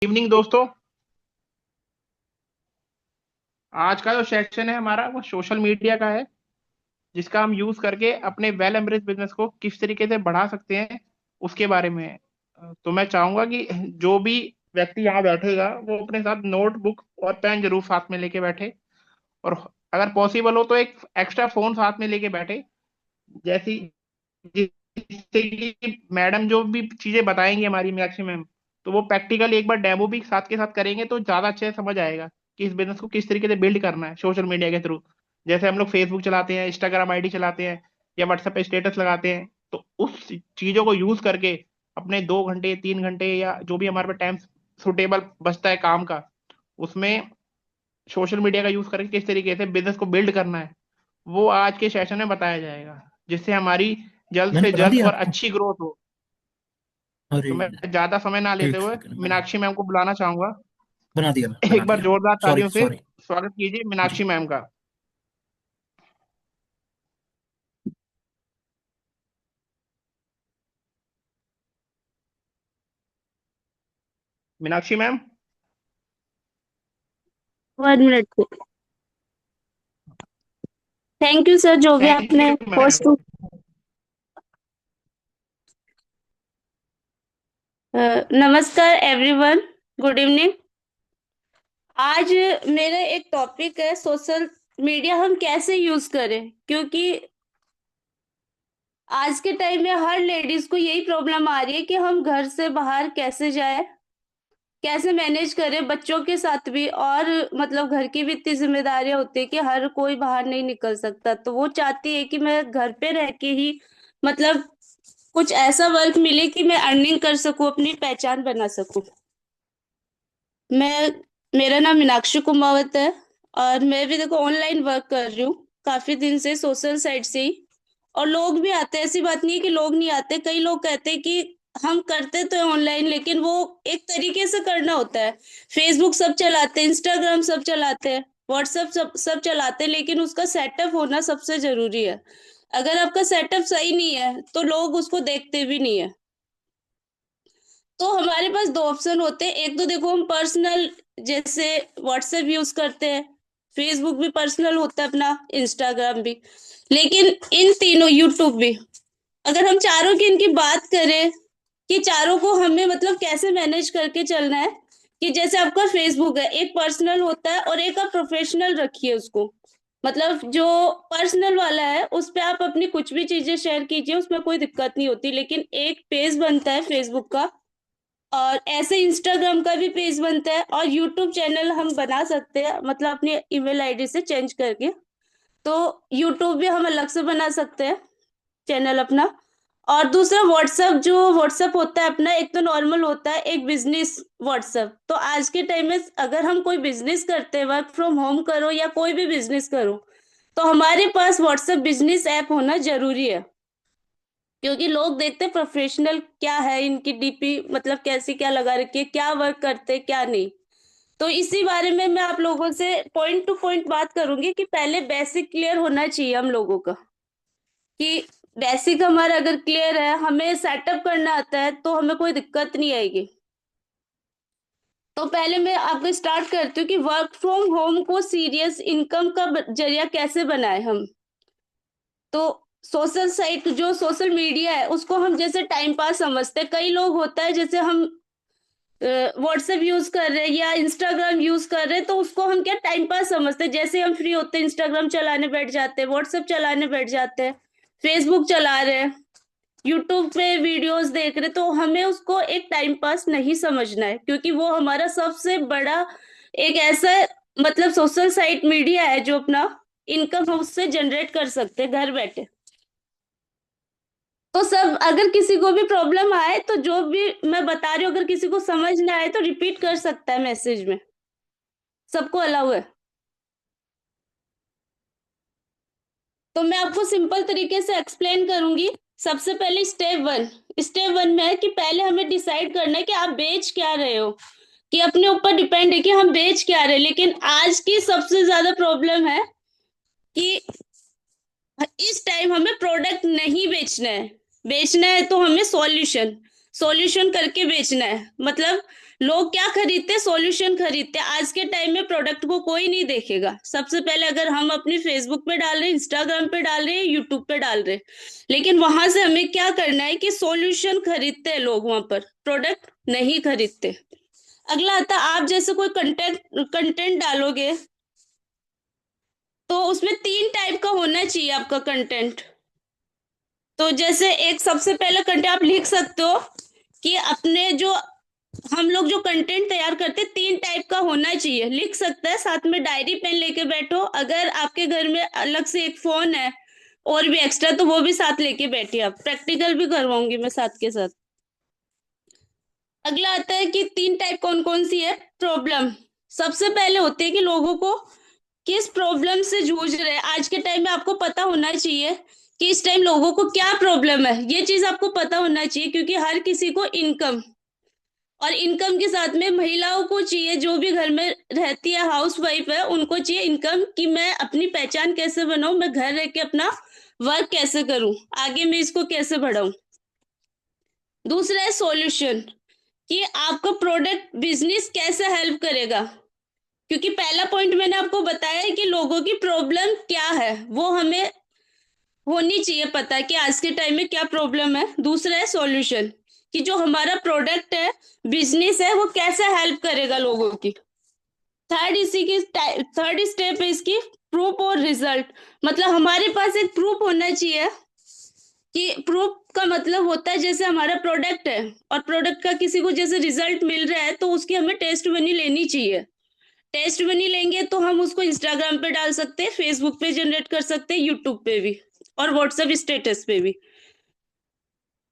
Evening दोस्तों। आज का जो सेक्शन है हमारा वो सोशल मीडिया का है, जिसका हम यूज करके अपने वेल एम्ब्रेस बिजनेस को किस तरीके से बढ़ा सकते हैं उसके बारे में है। तो मैं चाहूंगा कि जो भी व्यक्ति यहाँ बैठेगा वो अपने साथ नोटबुक और पेन जरूर साथ में लेके बैठे, और अगर पॉसिबल हो तो एक एक्स्ट्रा फोन साथ में लेके बैठे। जैसी जिससे कि मैडम जो भी चीजें बताएंगी हमारी मीनाक्षी मैम, तो वो प्रैक्टिकल एक बार डेमो भी साथ के साथ करेंगे तो ज्यादा अच्छे से समझ आएगा कि इस बिजनेस को किस तरीके से बिल्ड करना है सोशल मीडिया के थ्रू। जैसे हम लोग फेसबुक चलाते हैं, इंस्टाग्राम आईडी चलाते हैं, या व्हाट्सएप पे स्टेटस लगाते हैं, तो उस चीजों को यूज करके अपने 2 घंटे 3 घंटे या जो भी हमारे पास टाइम सुटेबल बचता है काम का, उसमें सोशल मीडिया का यूज करके किस तरीके से बिजनेस को बिल्ड करना है, वो आज के सेशन में बताया जाएगा, जिससे हमारी जल्द मैंने से बना जल्द दिया और आपको। अच्छी ग्रोथ हो। अरे, तो मैं ज्यादा समय ना लेते एक हुए सेकंड मैंने मीनाक्षी मैम को बुलाना चाहूंगा। बना दिया, मैं एक बना बार दिया। जोरदार सॉरी तालियों से सॉरी। स्वागत कीजिए जी। मीनाक्षी मैम का। Meenakshi ma'am. 1 minute. Thank you sir, जो भी थैंक आपने यू मैम। होस्ट। नमस्कार एवरीवन, गुड इवनिंग। आज मेरा एक टॉपिक है सोशल मीडिया हम कैसे यूज करें, क्योंकि आज के टाइम में हर लेडीज को यही प्रॉब्लम आ रही है कि हम घर से बाहर कैसे जाएं, कैसे मैनेज करें बच्चों के साथ भी, और मतलब घर की भी इतनी जिम्मेदारियां होती है कि हर कोई बाहर नहीं निकल सकता। तो वो चाहती है कि मैं घर पे रह के ही मतलब कुछ ऐसा वर्क मिले कि मैं अर्निंग कर सकूं, अपनी पहचान बना सकूं। मैं मेरा नाम मीनाक्षी कुमावत है, और मैं भी देखो ऑनलाइन वर्क कर रही हूँ काफी दिन से, सोशल साइट से ही। और लोग भी आते हैं, ऐसी बात नहीं है कि लोग नहीं आते। कई लोग कहते हैं कि हम करते तो है ऑनलाइन, लेकिन वो एक तरीके से करना होता है। फेसबुक सब चलाते हैं, इंस्टाग्राम सब चलाते हैं, व्हाट्सएप सब सब चलाते हैं, लेकिन उसका सेटअप होना सबसे जरूरी है। अगर आपका सेटअप सही नहीं है तो लोग उसको देखते भी नहीं है। तो हमारे पास दो ऑप्शन होते हैं। एक तो देखो हम पर्सनल, जैसे व्हाट्सएप यूज करते हैं, फेसबुक भी पर्सनल होता है अपना, इंस्टाग्राम भी, लेकिन इन तीनों, यूट्यूब भी, अगर हम चारों की इनकी बात करें कि चारों को हमें मतलब कैसे मैनेज करके चलना है, कि जैसे आपका फेसबुक है, एक पर्सनल होता है और एक आप प्रोफेशनल रखिए उसको। मतलब जो पर्सनल वाला है उस पे आप अपनी कुछ भी चीजें शेयर कीजिए, उसमें कोई दिक्कत नहीं होती। लेकिन एक पेज बनता है फेसबुक का, और ऐसे इंस्टाग्राम का भी पेज बनता है, और यूट्यूब चैनल हम बना सकते हैं, मतलब अपनी ईमेल आईडी से चेंज करके। तो यूट्यूब भी हम अलग से बना सकते हैं चैनल अपना। और दूसरा व्हाट्सएप, जो व्हाट्सएप होता है अपना, एक तो नॉर्मल होता है, एक बिजनेस व्हाट्सएप। तो आज के टाइम में अगर हम कोई बिजनेस करते हैं, वर्क फ्रॉम होम करो या कोई भी बिजनेस करो, तो हमारे पास व्हाट्सएप बिजनेस ऐप होना जरूरी है। क्योंकि लोग देखते हैं प्रोफेशनल क्या है, इनकी डीपी मतलब कैसी क्या लगा रखी है, क्या वर्क करते हैं क्या नहीं। तो इसी बारे में मैं आप लोगों से पॉइंट टू पॉइंट बात करूंगी कि पहले बेसिक क्लियर होना चाहिए हम लोगों का, कि बेसिक हमारा अगर क्लियर है, हमें सेटअप करना आता है, तो हमें कोई दिक्कत नहीं आएगी। तो पहले मैं आपको स्टार्ट करती हूँ कि वर्क फ्रॉम होम को सीरियस इनकम का जरिया कैसे बनाए हम। तो सोशल साइट, जो सोशल मीडिया है, उसको हम जैसे टाइम पास समझते हैं। कई लोग होता है, जैसे हम व्हाट्सएप यूज कर रहे हैं या इंस्टाग्राम यूज कर रहे हैं, तो उसको हम क्या टाइम पास समझते हैं। जैसे हम फ्री होते हैं, इंस्टाग्राम चलाने बैठ जाते हैं, व्हाट्सएप चलाने बैठ जाते हैं, फेसबुक चला रहे हैं, यूट्यूब पे वीडियोस देख रहे, तो हमें उसको एक टाइम पास नहीं समझना है, क्योंकि वो हमारा सबसे बड़ा एक ऐसा मतलब सोशल साइट मीडिया है जो अपना इनकम हम उससे जनरेट कर सकते हैं घर बैठे। तो सब, अगर किसी को भी प्रॉब्लम आए तो जो भी मैं बता रही हूँ, अगर किसी को समझ ना आए तो रिपीट कर सकता है मैसेज में, सबको अलाउ है। तो मैं आपको सिंपल तरीके से एक्सप्लेन करूंगी। सबसे पहले स्टेप वन में है कि पहले हमें डिसाइड करना है कि आप बेच क्या रहे हो, कि अपने ऊपर डिपेंड है कि हम बेच क्या रहे हैं। लेकिन आज की सबसे ज्यादा प्रॉब्लम है कि इस टाइम हमें प्रोडक्ट नहीं बेचना है। बेचना है तो हमें सॉल्यूशन सॉल्यूशन करके बेचना है। मतलब लोग क्या खरीदते, सॉल्यूशन खरीदते। आज के टाइम में प्रोडक्ट को कोई नहीं देखेगा। सबसे पहले अगर हम अपनी फेसबुक पे डाल रहे हैं, इंस्टाग्राम पे डाल रहे हैं, यूट्यूब पे डाल रहे हैं, लेकिन वहां से हमें क्या करना है कि सॉल्यूशन खरीदते हैं लोग, वहां पर प्रोडक्ट नहीं खरीदते। अगला आता है, आप जैसे कोई कंटेंट कंटेंट डालोगे तो उसमें 3 टाइप का होना चाहिए आपका कंटेंट। तो जैसे एक सबसे पहले कंटेंट आप लिख सकते हो कि अपने जो हम लोग जो कंटेंट तैयार करते हैं 3 टाइप का होना चाहिए, लिख सकता है। साथ में डायरी पेन लेके बैठो। अगर आपके घर में अलग से एक फोन है और भी एक्स्ट्रा, तो वो भी साथ लेके बैठिए। आप प्रैक्टिकल भी करवाऊंगी मैं साथ के साथ। अगला आता है कि 3 टाइप कौन कौन सी है। प्रॉब्लम सबसे पहले होती है कि लोगों को किस प्रॉब्लम से जूझ रहे हैं। आज के टाइम में आपको पता होना चाहिए कि इस टाइम लोगों को क्या प्रॉब्लम है, ये चीज आपको पता होना चाहिए, क्योंकि हर किसी को इनकम, और इनकम के साथ में महिलाओं को चाहिए, जो भी घर में रहती है, हाउस वाइफ है, उनको चाहिए इनकम, कि मैं अपनी पहचान कैसे बनाऊं, मैं घर रह के अपना वर्क कैसे करूं, आगे मैं इसको कैसे बढ़ाऊं। दूसरा है सॉल्यूशन, कि आपका प्रोडक्ट बिजनेस कैसे हेल्प करेगा। क्योंकि पहला पॉइंट मैंने आपको बताया है कि लोगों की प्रॉब्लम क्या है, वो हमें होनी चाहिए पता कि आज के टाइम में क्या प्रॉब्लम है। दूसरा है सॉल्यूशन, कि जो हमारा प्रोडक्ट है, बिजनेस है, वो कैसे हेल्प करेगा लोगों की। थर्ड स्टेप है इसकी प्रूफ और रिजल्ट। मतलब हमारे पास एक प्रूफ होना चाहिए, कि प्रूफ का मतलब होता है जैसे हमारा प्रोडक्ट है और प्रोडक्ट का किसी को जैसे रिजल्ट मिल रहा है, तो उसकी हमें टेस्ट मनी लेनी चाहिए। टेस्ट मनी लेंगे तो हम उसको इंस्टाग्राम पे डाल सकते हैं, फेसबुक पे जनरेट कर सकते हैं, यूट्यूब पे भी, और व्हाट्सएप स्टेटस पे भी।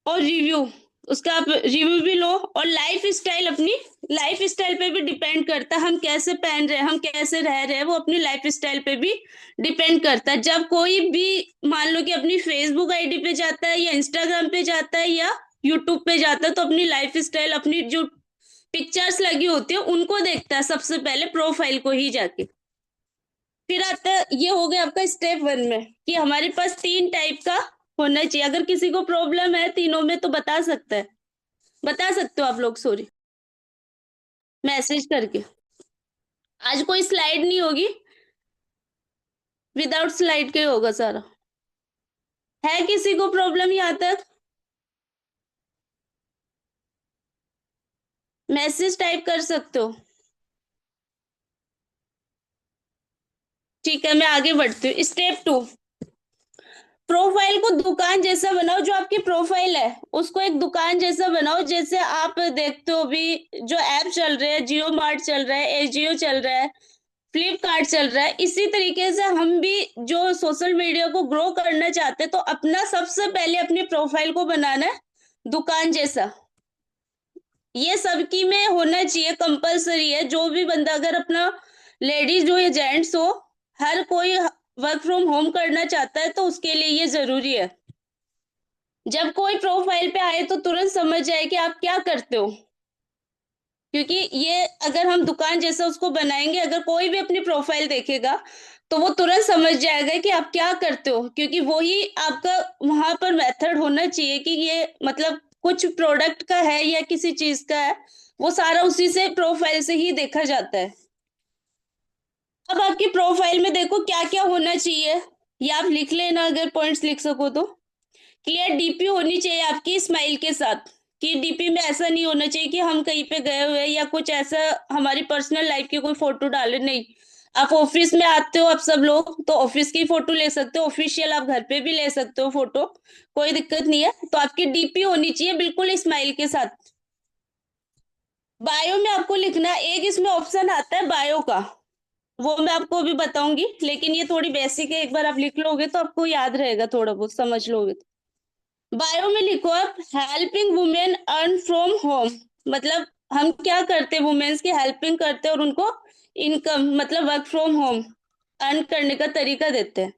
और रिव्यू, उसका आप रिव्यू भी लो। और लाइफ स्टाइल, अपनी लाइफ स्टाइल पे भी डिपेंड करता है, हम कैसे पहन रहे हैं, हम कैसे रह रहे हैं, वो अपनी लाइफ स्टाइल पे भी डिपेंड करता है। जब कोई भी मान लो कि अपनी फेसबुक आईडी पे जाता है या इंस्टाग्राम पे जाता है या यूट्यूब पे जाता है, तो अपनी लाइफ स्टाइल, अपनी जो पिक्चर्स लगी होती है उनको देखता है सबसे पहले, प्रोफाइल को ही जाके। फिर आता है, ये हो गया आपका स्टेप 1 में, कि हमारे पास 3 टाइप का होना चाहिए। अगर किसी को प्रॉब्लम है तीनों में तो बता सकता है, बता सकते हो आप लोग, सॉरी, मैसेज करके। आज कोई स्लाइड नहीं होगी, विदाउट स्लाइड के होगा सारा। है किसी को प्रॉब्लम यहाँ तक? मैसेज टाइप कर सकते हो। ठीक है, मैं आगे बढ़ती हूँ। स्टेप 2, प्रोफाइल को दुकान जैसा बनाओ। जो आपकी प्रोफाइल है उसको एक दुकान जैसा बनाओ। जैसे आप देखते हो भी जो ऐप चल रहे हैं, जियो मार्ट चल रहा है, एजियो चल रहा है, फ्लिपकार्ट चल रहा है, इसी तरीके से हम भी जो सोशल मीडिया को ग्रो करना चाहते हैं, तो अपना सबसे पहले अपनी प्रोफाइल को बनाना है दुकान जैसा। ये सबकी में होना चाहिए, कंपलसरी है। जो भी बंदा, अगर अपना लेडीज हो या जेंट्स हो, हर कोई वर्क फ्रॉम होम करना चाहता है, तो उसके लिए ये जरूरी है। जब कोई प्रोफाइल पे आए तो तुरंत समझ जाए कि आप क्या करते हो, क्योंकि ये अगर हम दुकान जैसा उसको बनाएंगे, अगर कोई भी अपनी प्रोफाइल देखेगा तो वो तुरंत समझ जाएगा कि आप क्या करते हो, क्योंकि वही आपका वहां पर मेथड होना चाहिए कि ये मतलब कुछ प्रोडक्ट का है या किसी चीज का है, वो सारा उसी से प्रोफाइल से ही देखा जाता है। अब आपकी प्रोफाइल में देखो क्या क्या होना चाहिए, ये आप लिख लेना अगर पॉइंट्स लिख सको तो। क्लियर डीपी होनी चाहिए आपकी स्माइल के साथ, कि डीपी में ऐसा नहीं होना चाहिए कि हम कहीं पे गए हुए या कुछ ऐसा हमारी पर्सनल लाइफ की कोई फोटो डाले, नहीं। आप ऑफिस में आते हो, आप सब लोग तो ऑफिस की फोटो ले सकते हो, ऑफिशियल आप घर पे भी ले सकते हो फोटो, कोई दिक्कत नहीं है। तो आपकी डीपी होनी चाहिए बिल्कुल स्माइल के साथ। बायो में आपको लिखना है, एक इसमें ऑप्शन आता है बायो का, वो मैं आपको अभी बताऊंगी, लेकिन ये थोड़ी बेसिक है, एक बार आप लिख लोगे तो आपको याद रहेगा, थोड़ा बहुत समझ लोगे तो। बायो में लिखो आप, helping women earn from home. मतलब हम क्या करते हैं, वुमेन्स की हेल्पिंग करते हैं और उनको इनकम मतलब वर्क फ्रॉम होम अर्न करने का तरीका देते हैं।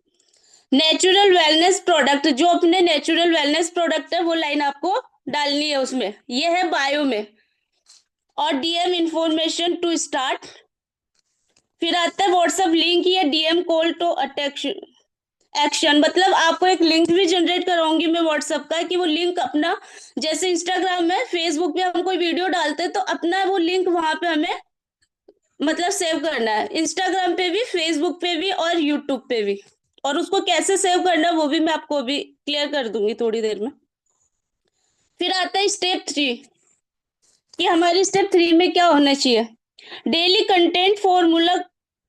नेचुरल वेलनेस प्रोडक्ट, जो अपने नेचुरल वेलनेस प्रोडक्ट है वो लाइन आपको डालनी है उसमें, ये है बायो में। और डीएम इंफॉर्मेशन टू स्टार्ट। फिर आता है व्हाट्सएप लिंक या DM call to attach action, मतलब आपको एक लिंक भी जनरेट कराऊंगी मैं व्हाट्सएप का, कि वो लिंक अपना, जैसे इंस्टाग्राम में, फेसबुक पे हम कोई वीडियो डालते हैं तो अपना वो लिंक वहां पे हमें मतलब सेव करना है, इंस्टाग्राम पे भी, फेसबुक पे भी और यूट्यूब पे भी। और उसको कैसे सेव करना है वो भी मैं आपको अभी क्लियर कर दूंगी थोड़ी देर में। फिर आता है स्टेप 3, कि हमारी स्टेप 3 में क्या होना चाहिए। डेली कंटेंट फॉर्मूला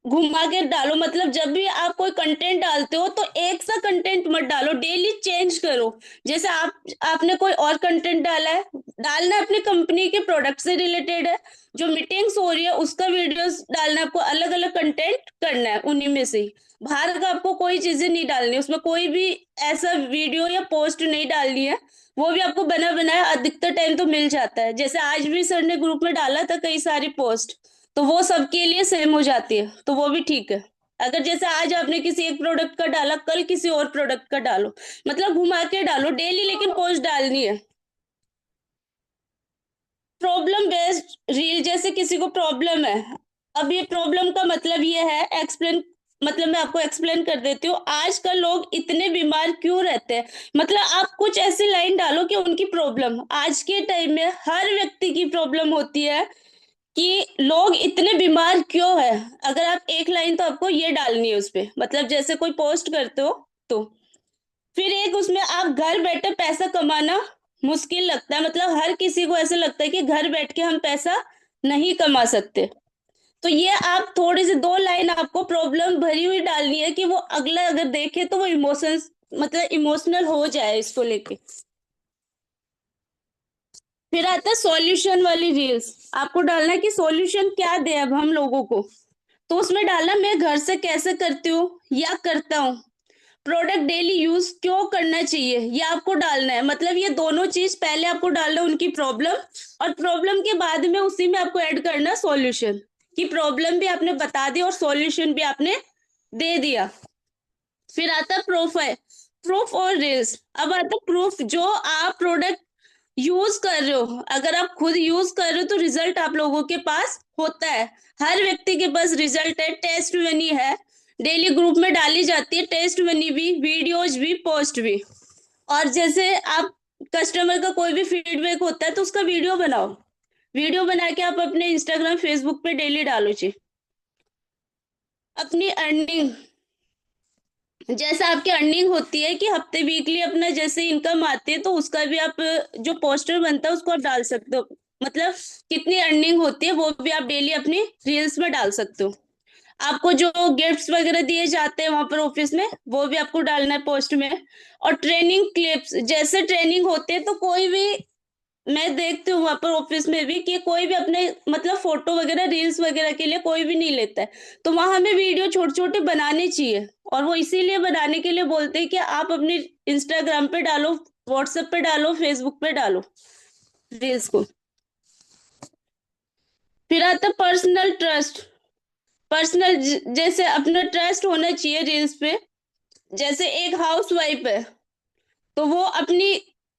घुमा के डालो, मतलब जब भी आप कोई कंटेंट डालते हो तो एक सा कंटेंट मत डालो, डेली चेंज करो। जैसे आपने कोई और कंटेंट डाला है, डालना है अपनी कंपनी के प्रोडक्ट से रिलेटेड है, जो मीटिंग्स हो रही है उसका वीडियोस डालना है आपको, अलग अलग कंटेंट करना है उन्हीं में से ही। बाहर का आपको कोई चीजें नहीं डालनी, उसमें कोई भी ऐसा वीडियो या पोस्ट नहीं डालनी है। वो भी आपको बना बनाया अधिकतर टाइम तो मिल जाता है, जैसे आज भी सर ने ग्रुप में डाला था कई सारी पोस्ट, तो वो सबके लिए सेम हो जाती है, तो वो भी ठीक है। अगर जैसे आज आपने किसी एक प्रोडक्ट का डाला, कल किसी और प्रोडक्ट का डालो, मतलब घुमा के डालो डेली, लेकिन पोस्ट डालनी है। प्रॉब्लम बेस्ड रील, जैसे किसी को प्रॉब्लम है, अब ये प्रॉब्लम का मतलब ये है, एक्सप्लेन, मतलब मैं आपको एक्सप्लेन कर देती हूँ, आजकल लोग इतने बीमार क्यों रहते हैं। मतलब आप कुछ ऐसी लाइन डालो कि उनकी प्रॉब्लम, आज के टाइम में हर व्यक्ति की प्रॉब्लम होती है कि लोग इतने बीमार क्यों है। अगर आप एक लाइन तो आपको ये डालनी है उस पे, मतलब जैसे कोई पोस्ट करते हो तो। फिर एक उसमें, आप घर बैठे पैसा कमाना मुश्किल लगता है, मतलब हर किसी को ऐसा लगता है कि घर बैठ के हम पैसा नहीं कमा सकते। तो ये आप थोड़ी सी दो लाइन आपको प्रॉब्लम भरी हुई डालनी है, कि वो अगला अगर देखे तो वो इमोशंस, मतलब इमोशनल हो जाए इसको लेके। फिर आता है सॉल्यूशन वाली रील्स, आपको डालना है कि सॉल्यूशन क्या दे अब हम लोगों को। तो उसमें डालना, मैं घर से कैसे करती हूँ या करता हूँ, प्रोडक्ट डेली यूज क्यों करना चाहिए, ये आपको डालना है। मतलब ये दोनों चीज पहले आपको डालना है, उनकी प्रॉब्लम, और प्रॉब्लम के बाद में उसी में आपको ऐड करना सॉल्यूशन, कि प्रॉब्लम भी आपने बता दी और सॉल्यूशन भी आपने दे दिया। फिर आता है प्रूफ, है प्रूफ और रील्स। अब आता है प्रूफ, जो आप प्रोडक्ट यूज कर रहे हो, अगर आप खुद यूज कर रहे हो तो रिजल्ट आप लोगों के पास होता है, हर व्यक्ति के पास रिजल्ट है, टेस्ट मनी है, डेली ग्रुप में डाली जाती है टेस्ट मनी भी, वीडियोज भी, पोस्ट भी। और जैसे आप, कस्टमर का कोई भी फीडबैक होता है तो उसका वीडियो बनाओ, वीडियो बना के आप अपने इंस्टाग्राम फेसबुक पे डेली डालो जी। अपनी अर्निंग, जैसे आपकी अर्निंग होती है कि हफ्ते वीकली अपना जैसे इनकम आती है, तो उसका भी आप, जो पोस्टर बनता है उसको आप डाल सकते हो, मतलब कितनी अर्निंग होती है वो भी आप डेली अपनी रील्स में डाल सकते हो। आपको जो गिफ्ट्स वगैरह दिए जाते हैं वहां पर ऑफिस में, वो भी आपको डालना है पोस्ट में। और ट्रेनिंग क्लिप्स, जैसे ट्रेनिंग होते हैं तो कोई भी, मैं देखती हूँ वहां पर ऑफिस में भी, कि कोई भी अपने मतलब फोटो वगैरह रील्स वगैरह के लिए कोई भी नहीं लेता है, तो वहां हमें वीडियो छोटे छोटे बनाने चाहिए। और वो इसीलिए बनाने के लिए बोलते हैं कि आप अपने इंस्टाग्राम पे डालो, व्हाट्सएप पे डालो, फेसबुक पे डालो रील्स को। फिर आता है पर्सनल ट्रस्ट, पर्सनल, जैसे अपना ट्रस्ट होना चाहिए रील्स पे। जैसे एक हाउस वाइफ है, तो वो अपनी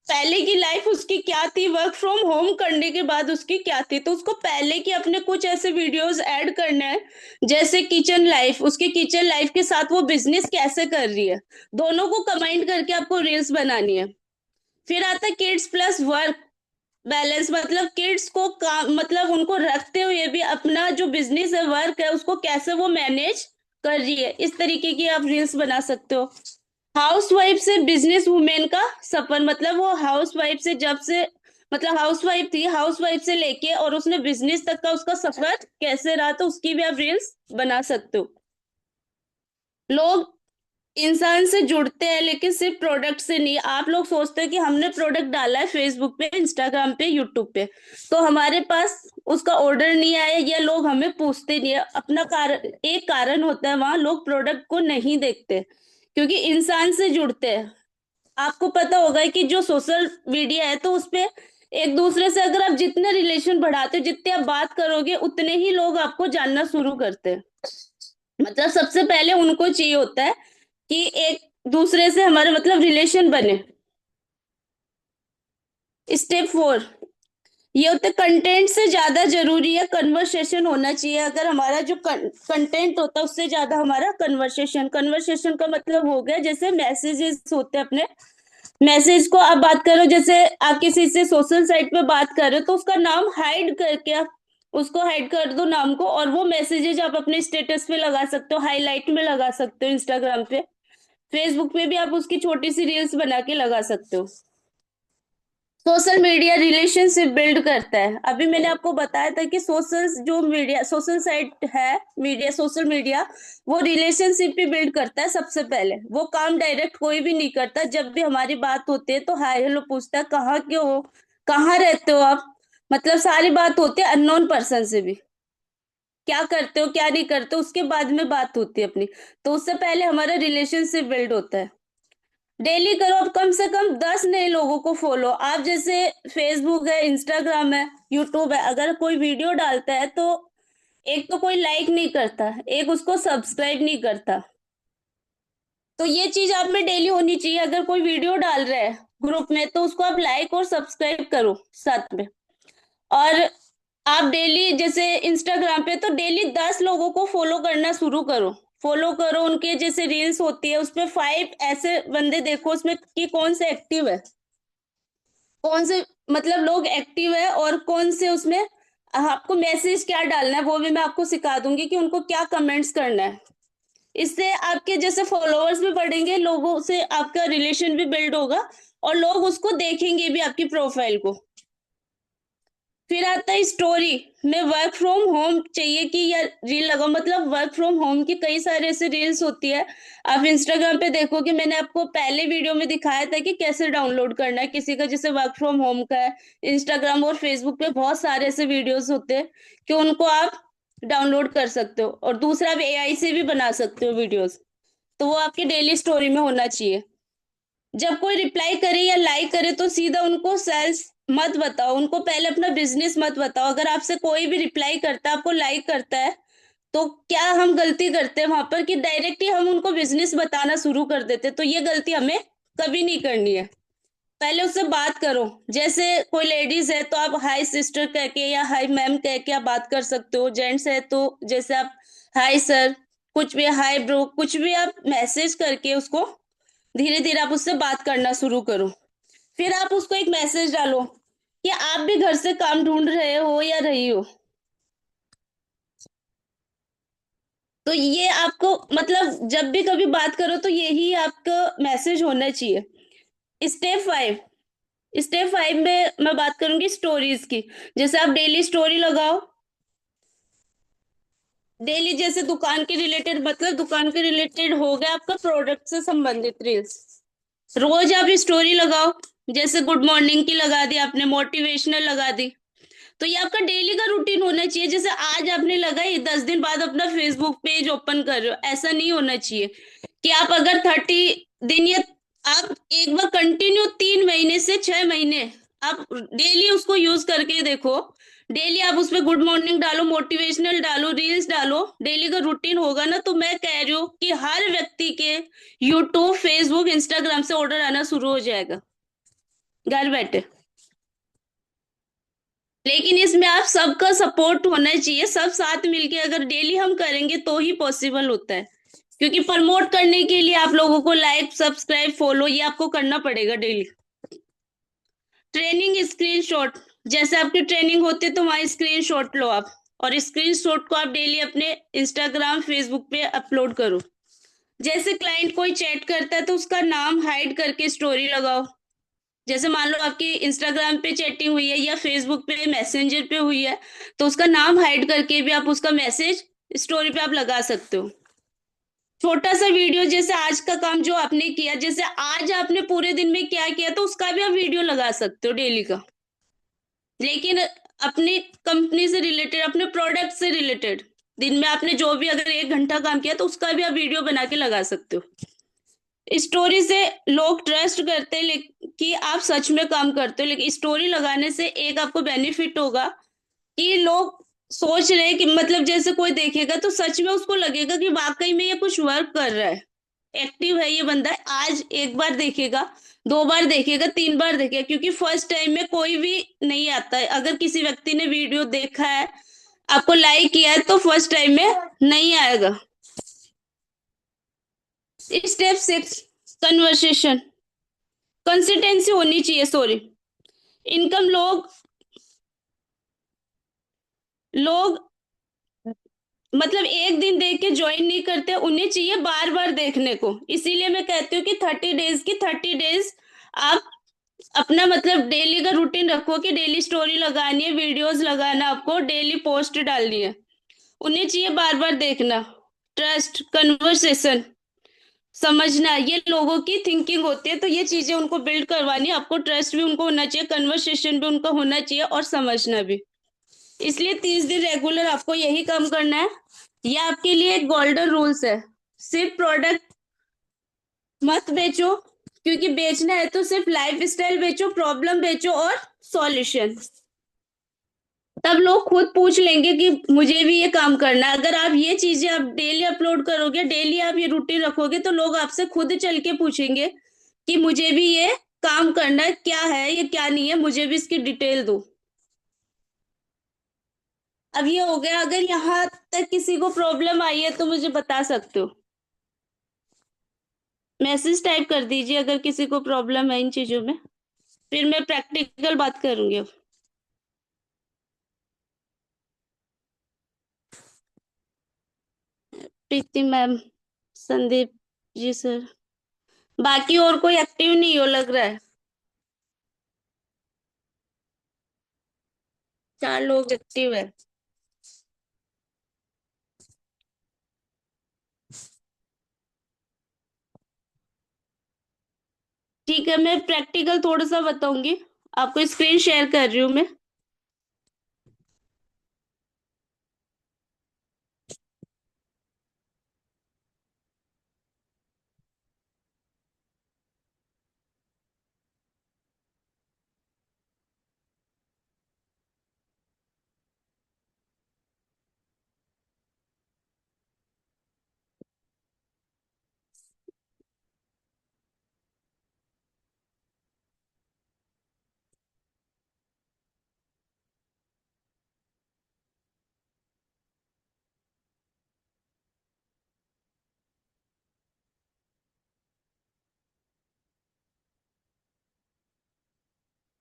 पहले की लाइफ उसकी क्या थी, वर्क फ्रॉम होम करने के बाद उसकी क्या थी, तो उसको पहले के अपने कुछ ऐसे वीडियोस ऐड करने हैं। जैसे किचन लाइफ, उसकी किचन लाइफ के साथ वो बिजनेस कैसे कर रही है, दोनों को कंबाइन करके आपको रील्स बनानी है। फिर आता है किड्स प्लस वर्क बैलेंस, मतलब किड्स को काम, मतलब उनको रखते हुए भी अपना जो बिजनेस है, वर्क है, उसको कैसे वो मैनेज कर रही है, इस तरीके की आप रील्स बना सकते हो। हाउस वाइफ से बिजनेस वुमेन का सफर, मतलब वो हाउस वाइफ से जब से, मतलब हाउस वाइफ थी, हाउस वाइफ से लेके और उसने बिजनेस तक का उसका सफर कैसे रहा, तो उसकी भी आप रील्स बना सकते हो। लोग इंसान से जुड़ते हैं लेकिन सिर्फ प्रोडक्ट से नहीं। आप लोग सोचते हो कि हमने प्रोडक्ट डाला है फेसबुक पे, इंस्टाग्राम पे, यूट्यूब पे, तो हमारे पास उसका ऑर्डर नहीं आया, या लोग हमें पूछते नहीं है। अपना कारण, एक कारण होता है, वहां लोग प्रोडक्ट को नहीं देखते क्योंकि इंसान से जुड़ते हैं। आपको पता होगा कि जो सोशल मीडिया है तो उसपे एक दूसरे से अगर आप जितने रिलेशन बढ़ाते हो, जितने आप बात करोगे, उतने ही लोग आपको जानना शुरू करते हैं। मतलब सबसे पहले उनको चाहिए होता है कि एक दूसरे से हमारे मतलब रिलेशन बने। स्टेप 4, ये होते कंटेंट से ज्यादा जरूरी है कन्वर्सेशन होना चाहिए। अगर हमारा जो कंटेंट होता है उससे ज्यादा हमारा कन्वर्सेशन, कन्वर्सेशन का मतलब हो गया जैसे मैसेजेस होते हैं अपने, मैसेज को आप बात करो, जैसे आप किसी से सोशल साइट पे बात कर रहे हो तो उसका नाम हाइड करके आप उसको हाइड कर दो नाम को, और वो मैसेजेज आप अपने स्टेटस पे लगा सकते हो, हाईलाइट में लगा सकते हो, इंस्टाग्राम पे, फेसबुक पे भी आप उसकी छोटी सी रील्स बना के लगा सकते हो। सोशल मीडिया रिलेशनशिप बिल्ड करता है। अभी मैंने आपको बताया था कि सोशल साइट है, मीडिया, सोशल मीडिया, वो रिलेशनशिप भी बिल्ड करता है। सबसे पहले वो काम डायरेक्ट कोई भी नहीं करता। जब भी हमारी बात होती है तो हाय हेलो पूछता है, कहाँ के हो, कहाँ रहते हो आप, मतलब सारी बात होती है अननोन पर्सन से भी, क्या करते हो क्या नहीं करते हो उसके बाद में बात होती है अपनी। तो उससे पहले हमारा रिलेशनशिप बिल्ड होता है। डेली करो आप कम से कम 10 नए लोगों को फॉलो। आप जैसे फेसबुक है, इंस्टाग्राम है, यूट्यूब है, अगर कोई वीडियो डालता है तो एक तो कोई लाइक नहीं करता, एक उसको सब्सक्राइब नहीं करता। तो ये चीज आप में डेली होनी चाहिए। अगर कोई वीडियो डाल रहा है ग्रुप में तो उसको आप लाइक और सब्सक्राइब करो साथ में। और आप डेली जैसे इंस्टाग्राम पे तो डेली 10 लोगों को फॉलो करना शुरू करो। फॉलो करो, उनके जैसे रील्स होती है उसमें 5 ऐसे बंदे देखो उसमें कि कौन से एक्टिव है, कौन से मतलब लोग एक्टिव है, और कौन से उसमें आपको मैसेज क्या डालना है वो भी मैं आपको सिखा दूंगी कि उनको क्या कमेंट्स करना है। इससे आपके जैसे फॉलोअर्स भी बढ़ेंगे, लोगों से आपका रिलेशन भी बिल्ड होगा, और लोग उसको देखेंगे भी आपकी प्रोफाइल को। फिर आता है स्टोरी में वर्क फ्रॉम होम चाहिए कि या रील लगाओ, मतलब वर्क फ्रॉम होम की कई सारे ऐसे रील्स होती है। आप इंस्टाग्राम पे देखो कि मैंने आपको पहले वीडियो में दिखाया था कि कैसे डाउनलोड करना है किसी का जैसे वर्क फ्रॉम होम का है। इंस्टाग्राम और फेसबुक पे बहुत सारे ऐसे वीडियोस होते हैं कि उनको आप डाउनलोड कर सकते हो, और दूसरा आप एआई से भी बना सकते हो वीडियोस। तो वो आपकी डेली स्टोरी में होना चाहिए। जब कोई रिप्लाई करे या लाइक करे तो सीधा उनको सेल्स मत बताओ, उनको पहले अपना बिजनेस मत बताओ। अगर आपसे कोई भी रिप्लाई करता है, आपको लाइक करता है, तो क्या हम गलती करते हैं वहां पर कि डायरेक्टली हम उनको बिजनेस बताना शुरू कर देते हैं। तो ये गलती हमें कभी नहीं करनी है। पहले उससे बात करो। जैसे कोई लेडीज है तो आप हाय सिस्टर कह के या हाय मैम कह के आप बात कर सकते हो। जेंट्स है तो जैसे आप हाय सर, कुछ भी, हाय ब्रो, कुछ भी आप मैसेज करके उसको धीरे धीरे आप उससे बात करना शुरू करो। फिर आप उसको एक मैसेज डालो कि आप भी घर से काम ढूंढ रहे हो या रही हो। तो ये आपको मतलब जब भी कभी बात करो तो यही आपका मैसेज होना चाहिए। स्टेप 5, स्टेप 5 में मैं बात करूंगी स्टोरीज की। जैसे आप डेली स्टोरी लगाओ, डेली जैसे दुकान के रिलेटेड, मतलब दुकान के रिलेटेड हो गया आपका प्रोडक्ट से संबंधित रील्स। रोज आप स्टोरी लगाओ, जैसे गुड मॉर्निंग की लगा दी आपने, मोटिवेशनल लगा दी। तो ये आपका डेली का रूटीन होना चाहिए। जैसे आज आपने लगाई, 10 दिन बाद अपना फेसबुक पेज ओपन कर रहे हो, ऐसा नहीं होना चाहिए कि आप अगर 30 दिन या आप एक बार कंटिन्यू 3 महीने से 6 महीने आप डेली उसको यूज करके देखो। डेली आप उसमें गुड मॉर्निंग डालो, मोटिवेशनल डालो, रील्स डालो, डेली का रूटीन होगा ना, तो मैं कह रही हूँ कि हर व्यक्ति के यूट्यूब, फेसबुक, इंस्टाग्राम से ऑर्डर आना शुरू हो जाएगा घर बैठे। लेकिन इसमें आप सबका सपोर्ट होना चाहिए। सब साथ मिलके अगर डेली हम करेंगे तो ही पॉसिबल होता है, क्योंकि प्रमोट करने के लिए आप लोगों को लाइक, सब्सक्राइब, फॉलो ये आपको करना पड़ेगा डेली। ट्रेनिंग स्क्रीनशॉट, जैसे आपकी ट्रेनिंग होती है तो वहां स्क्रीनशॉट लो आप, और स्क्रीनशॉट को आप डेली अपने इंस्टाग्राम, फेसबुक पे अपलोड करो। जैसे क्लाइंट कोई चैट करता है तो उसका नाम हाइड करके स्टोरी लगाओ। जैसे मान लो आपकी इंस्टाग्राम पे चैटिंग हुई है या फेसबुक पे मैसेंजर पे हुई है, तो उसका नाम हाइड करके भी आप उसका मैसेज स्टोरी पे आप लगा सकते हो। छोटा सा वीडियो, जैसे आज का काम जो आपने किया, जैसे आज आपने पूरे दिन में क्या किया तो उसका भी आप वीडियो लगा सकते हो डेली का। लेकिन अपनी कंपनी से रिलेटेड, अपने प्रोडक्ट से रिलेटेड, दिन में आपने जो भी अगर 1 घंटा काम किया तो उसका भी आप वीडियो बना के लगा सकते हो। स्टोरी से लोग ट्रस्ट करते हैं कि आप सच में काम करते हो। लेकिन स्टोरी लगाने से एक आपको बेनिफिट होगा कि लोग सोच रहे हैं कि मतलब जैसे कोई देखेगा तो सच में उसको लगेगा कि वाकई में ये कुछ वर्क कर रहा है। एक्टिव है ये बंदा, आज एक बार देखेगा, 2 बार देखेगा, 3 बार देखेगा, क्योंकि फर्स्ट टाइम में कोई भी नहीं आता है। अगर किसी व्यक्ति ने वीडियो देखा है, आपको लाइक किया है, तो फर्स्ट टाइम में नहीं आएगा। स्टेप 6, कन्वर्सेशन, कंसिस्टेंसी होनी चाहिए। सॉरी, इनकम लोग लोग मतलब एक दिन देख के ज्वाइन नहीं करते, उन्हें चाहिए बार बार देखने को। इसीलिए मैं कहती हूँ कि 30 डेज आप अपना मतलब डेली का रूटीन रखो कि डेली स्टोरी लगानी है, वीडियोस लगाना, आपको डेली पोस्ट डालनी है। उन्हें चाहिए बार बार देखना। ट्रस्ट, कन्वर्सेशन, समझना, ये लोगों की थिंकिंग होती है, तो ये चीजें उनको बिल्ड करवानी है। आपको ट्रस्ट भी उनको होना चाहिए, कन्वर्सेशन भी उनका होना चाहिए, और समझना भी। इसलिए 30 दिन रेगुलर आपको यही काम करना है। ये आपके लिए एक गोल्डन रूल्स है। सिर्फ प्रोडक्ट मत बेचो, क्योंकि बेचना है तो सिर्फ लाइफ स्टाइल बेचो, प्रॉब्लम बेचो और सॉल्यूशन। तब लोग खुद पूछ लेंगे कि मुझे भी ये काम करना है। अगर आप ये चीजें आप डेली अपलोड करोगे, डेली आप ये रूटीन रखोगे, तो लोग आपसे खुद चल के पूछेंगे कि मुझे भी ये काम करना है, क्या है ये, क्या नहीं है, मुझे भी इसकी डिटेल दो। अब ये हो गया। अगर यहाँ तक किसी को प्रॉब्लम आई है तो मुझे बता सकते हो, मैसेज टाइप कर दीजिए अगर किसी को प्रॉब्लम है इन चीजों में। फिर मैं प्रैक्टिकल बात करूंगी अब। प्रीति मैम, संदीप जी सर, बाकी और कोई एक्टिव नहीं हो लग रहा है। 4 लोग एक्टिव है। ठीक है, मैं प्रैक्टिकल थोड़ा सा बताऊंगी आपको। स्क्रीन शेयर कर रही हूँ मैं।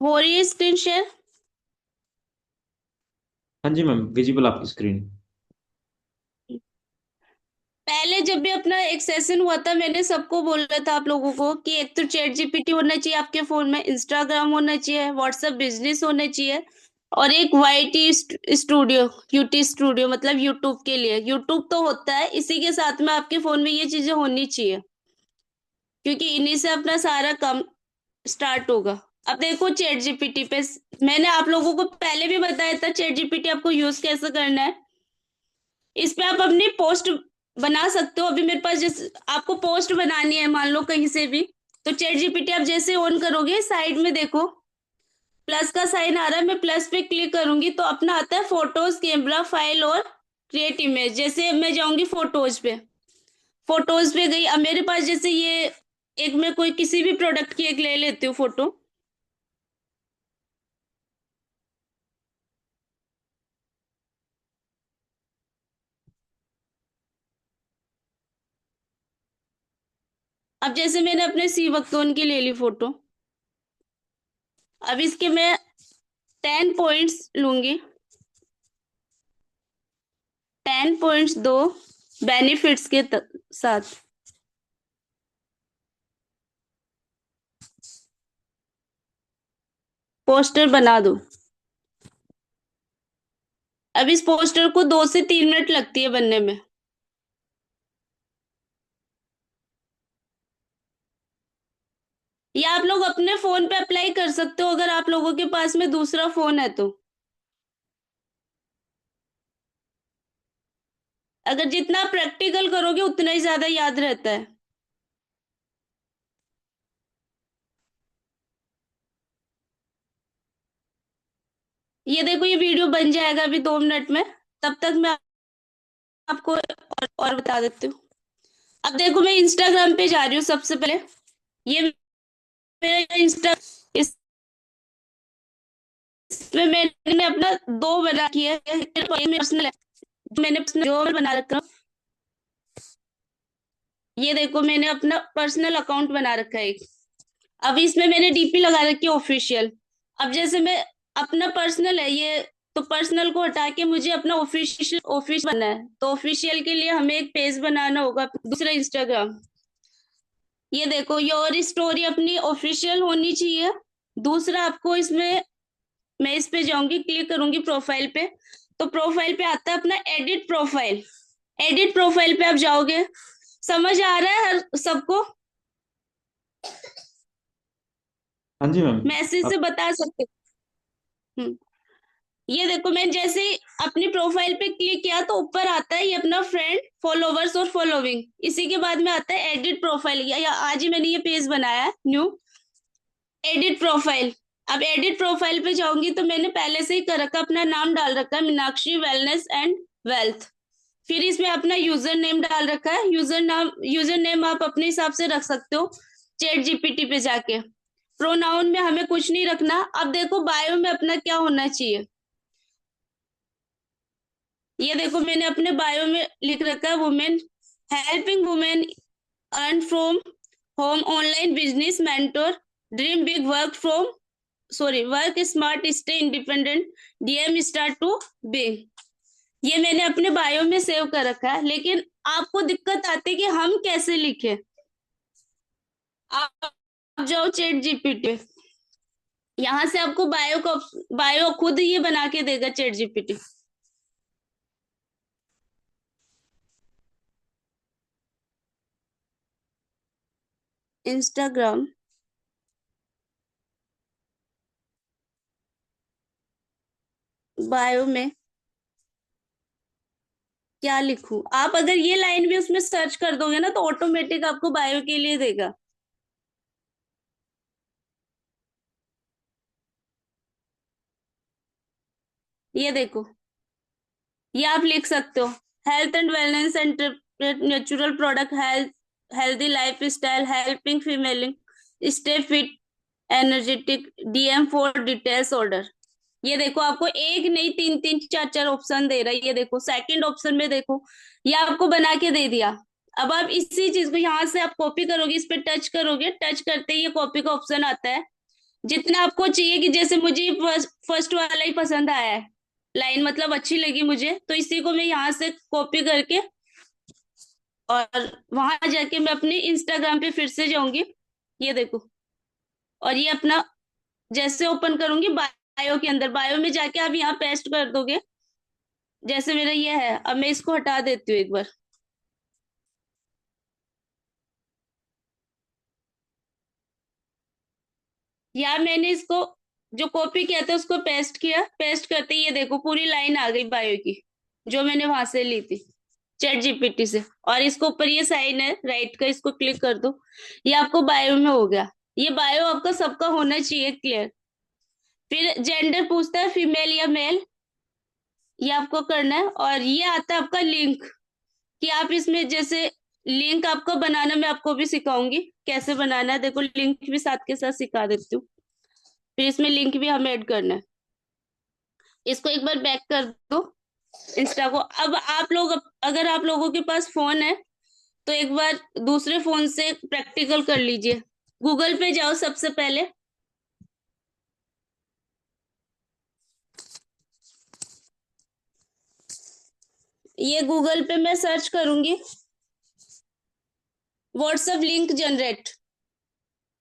हो रही है स्क्रीन शेयर? हाँ जी मैम, विजिबल आपकी स्क्रीन। पहले जब भी अपना एक सेशन हुआ था, मैंने सबको बोला था आप लोगों को कि एक तो चैट जीपीटी होना चाहिए आपके फोन में, इंस्टाग्राम होना चाहिए, व्हाट्सएप बिजनेस होना चाहिए, और एक वाईटी स्टूडियो, यूटी स्टूडियो, मतलब यूट्यूब के लिए। यूट्यूब तो होता है, इसी के साथ में आपके फोन में ये चीजें होनी चाहिए, क्योंकि इन्हीं से अपना सारा काम स्टार्ट होगा। अब देखो चैट जीपीटी पे, मैंने आप लोगों को पहले भी बताया था चैट जीपीटी आपको यूज कैसे करना है। इस पे आप अपनी पोस्ट बना सकते हो। अभी मेरे पास जैसे आपको पोस्ट बनानी है, मान लो कहीं से भी, तो चैट जीपीटी आप जैसे ऑन करोगे, साइड में देखो प्लस का साइन आ रहा है, मैं प्लस पे क्लिक करूंगी तो अपना आता है फोटोज, कैमरा, फाइल और क्रिएट इमेज। जैसे मैं जाऊंगी फोटोज पे, फोटोज पे गई। अब मेरे पास जैसे ये एक, मैं कोई किसी भी प्रोडक्ट की एक ले लेती हूँ फोटो। अब जैसे मैंने अपने सी वक्तौन की ले ली फोटो। अब इसके मैं 10 पॉइंट्स लूंगी, 10 पॉइंट्स दो बेनिफिट्स के साथ। पोस्टर बना दो। अब इस पोस्टर को 2 से 3 मिनट लगती है बनने में। या आप लोग अपने फोन पे अप्लाई कर सकते हो, अगर आप लोगों के पास में दूसरा फोन है तो। अगर जितना प्रैक्टिकल करोगे उतना ही ज्यादा याद रहता है। ये देखो, ये वीडियो बन जाएगा अभी 2 मिनट में। तब तक मैं आपको और बता देती हूँ। अब देखो मैं इंस्टाग्राम पे जा रही हूँ सबसे पहले। ये मेरा इंस्टा, इसमें मैंने अपना दो बना किया है। ये पर्सनल है, मैंने जो बना रखा है। ये देखो मैंने अपना पर्सनल अकाउंट बना रखा है एक। अब इसमें मैंने डीपी लगा रखी है ऑफिशियल। अब जैसे मैं अपना पर्सनल है ये, तो पर्सनल को हटा के मुझे अपना ऑफिस बनना है, तो ऑफिशियल के लिए हमें एक पेज बनाना होगा, दूसरा इंस्टाग्राम। ये देखो योर स्टोरी अपनी ऑफिशियल होनी चाहिए। दूसरा आपको इसमें, मैं इस पे जाऊंगी, क्लिक करूंगी प्रोफाइल पे, तो प्रोफाइल पे आता है अपना एडिट प्रोफाइल। एडिट प्रोफाइल पे आप जाओगे। समझ आ रहा है हर सबको? हाँ जी मैम। मैसेज से आप बता सकते हो। ये देखो मैं जैसे ही अपनी प्रोफाइल पे क्लिक किया तो ऊपर आता है ये अपना फ्रेंड, फॉलोवर्स और फॉलोइंग। इसी के बाद में आता है एडिट प्रोफाइल, या आज ही मैंने ये पेज बनाया है न्यू, एडिट प्रोफाइल। अब एडिट प्रोफाइल पे जाऊंगी तो मैंने पहले से ही कर रखा, अपना नाम डाल रखा है मीनाक्षी वेलनेस एंड वेल्थ। फिर इसमें अपना यूजर नेम डाल रखा है। यूजर नेम आप अपने हिसाब से रख सकते हो चैट जीपीटी पे जाके। प्रोनाउन में हमें कुछ नहीं रखना। अब देखो बायो में अपना क्या होना चाहिए। ये देखो मैंने अपने बायो में लिख रखा है women, helping women earn from home, online business mentor, dream big, work smart, stay independent, DM start to big. ये मैंने अपने बायो में सेव कर रखा है। लेकिन आपको दिक्कत आती है कि हम कैसे लिखें। आप जाओ चैट जीपीटी, यहाँ से आपको बायो खुद ही बना के देगा चैट जीपीटी। इंस्टाग्राम बायो में क्या लिखूं? आप अगर ये लाइन भी उसमें सर्च कर दोगे ना तो ऑटोमेटिक आपको बायो के लिए देगा। ये देखो, ये आप लिख सकते हो, health and wellness and natural product, healthy life style, helping female stay fit energetic, DM for details order. ये देखो आपको एक नहीं तीन तीन चार चार ऑप्शन दे रहा है। ये देखो सेकंड ऑप्शन में देखो, ये आपको बना के दे दिया। अब आप इसी चीज को यहाँ से आप कॉपी करोगे, इस पे टच करोगे, टच करते ही ये कॉपी का ऑप्शन आता है। जितना आपको चाहिए, कि जैसे मुझे फर्स्ट वाला ही पसंद आया है, लाइन मतलब अच्छी लगी मुझे, तो इसी को मैं यहाँ से कॉपी करके और वहां जाके मैं अपने इंस्टाग्राम पे फिर से जाऊंगी। ये देखो, और ये अपना जैसे ओपन करूंगी बायो के अंदर, बायो में जाके आप यहाँ पेस्ट कर दोगे। जैसे मेरा ये है, अब मैं इसको हटा देती हूँ एक बार। यहाँ मैंने इसको जो कॉपी किया था उसको पेस्ट किया, पेस्ट करते ही ये देखो पूरी लाइन आ गई बायो की, जो मैंने वहां से ली थी चैट जीपीटी से। और इसको ऊपर ये साइन है राइट का, इसको क्लिक कर दो, ये आपको बायो में हो गया। ये बायो आपका सबका होना चाहिए क्लियर। फिर जेंडर पूछता है फीमेल या मेल, ये आपको करना है। और ये आता है आपका लिंक, कि आप इसमें जैसे लिंक आपको बनाना, मैं आपको भी सिखाऊंगी कैसे बनाना है। देखो लिंक भी साथ के साथ सिखा देती हूँ। फिर इसमें लिंक भी हमें ऐड करना है। इसको एक बार बैक कर दो इंस्टा को। अब आप लोग, अगर आप लोगों के पास फोन है तो एक बार दूसरे फोन से प्रैक्टिकल कर लीजिए। गूगल पे जाओ सबसे पहले। ये गूगल पे मैं सर्च करूंगी व्हाट्सएप लिंक जनरेट।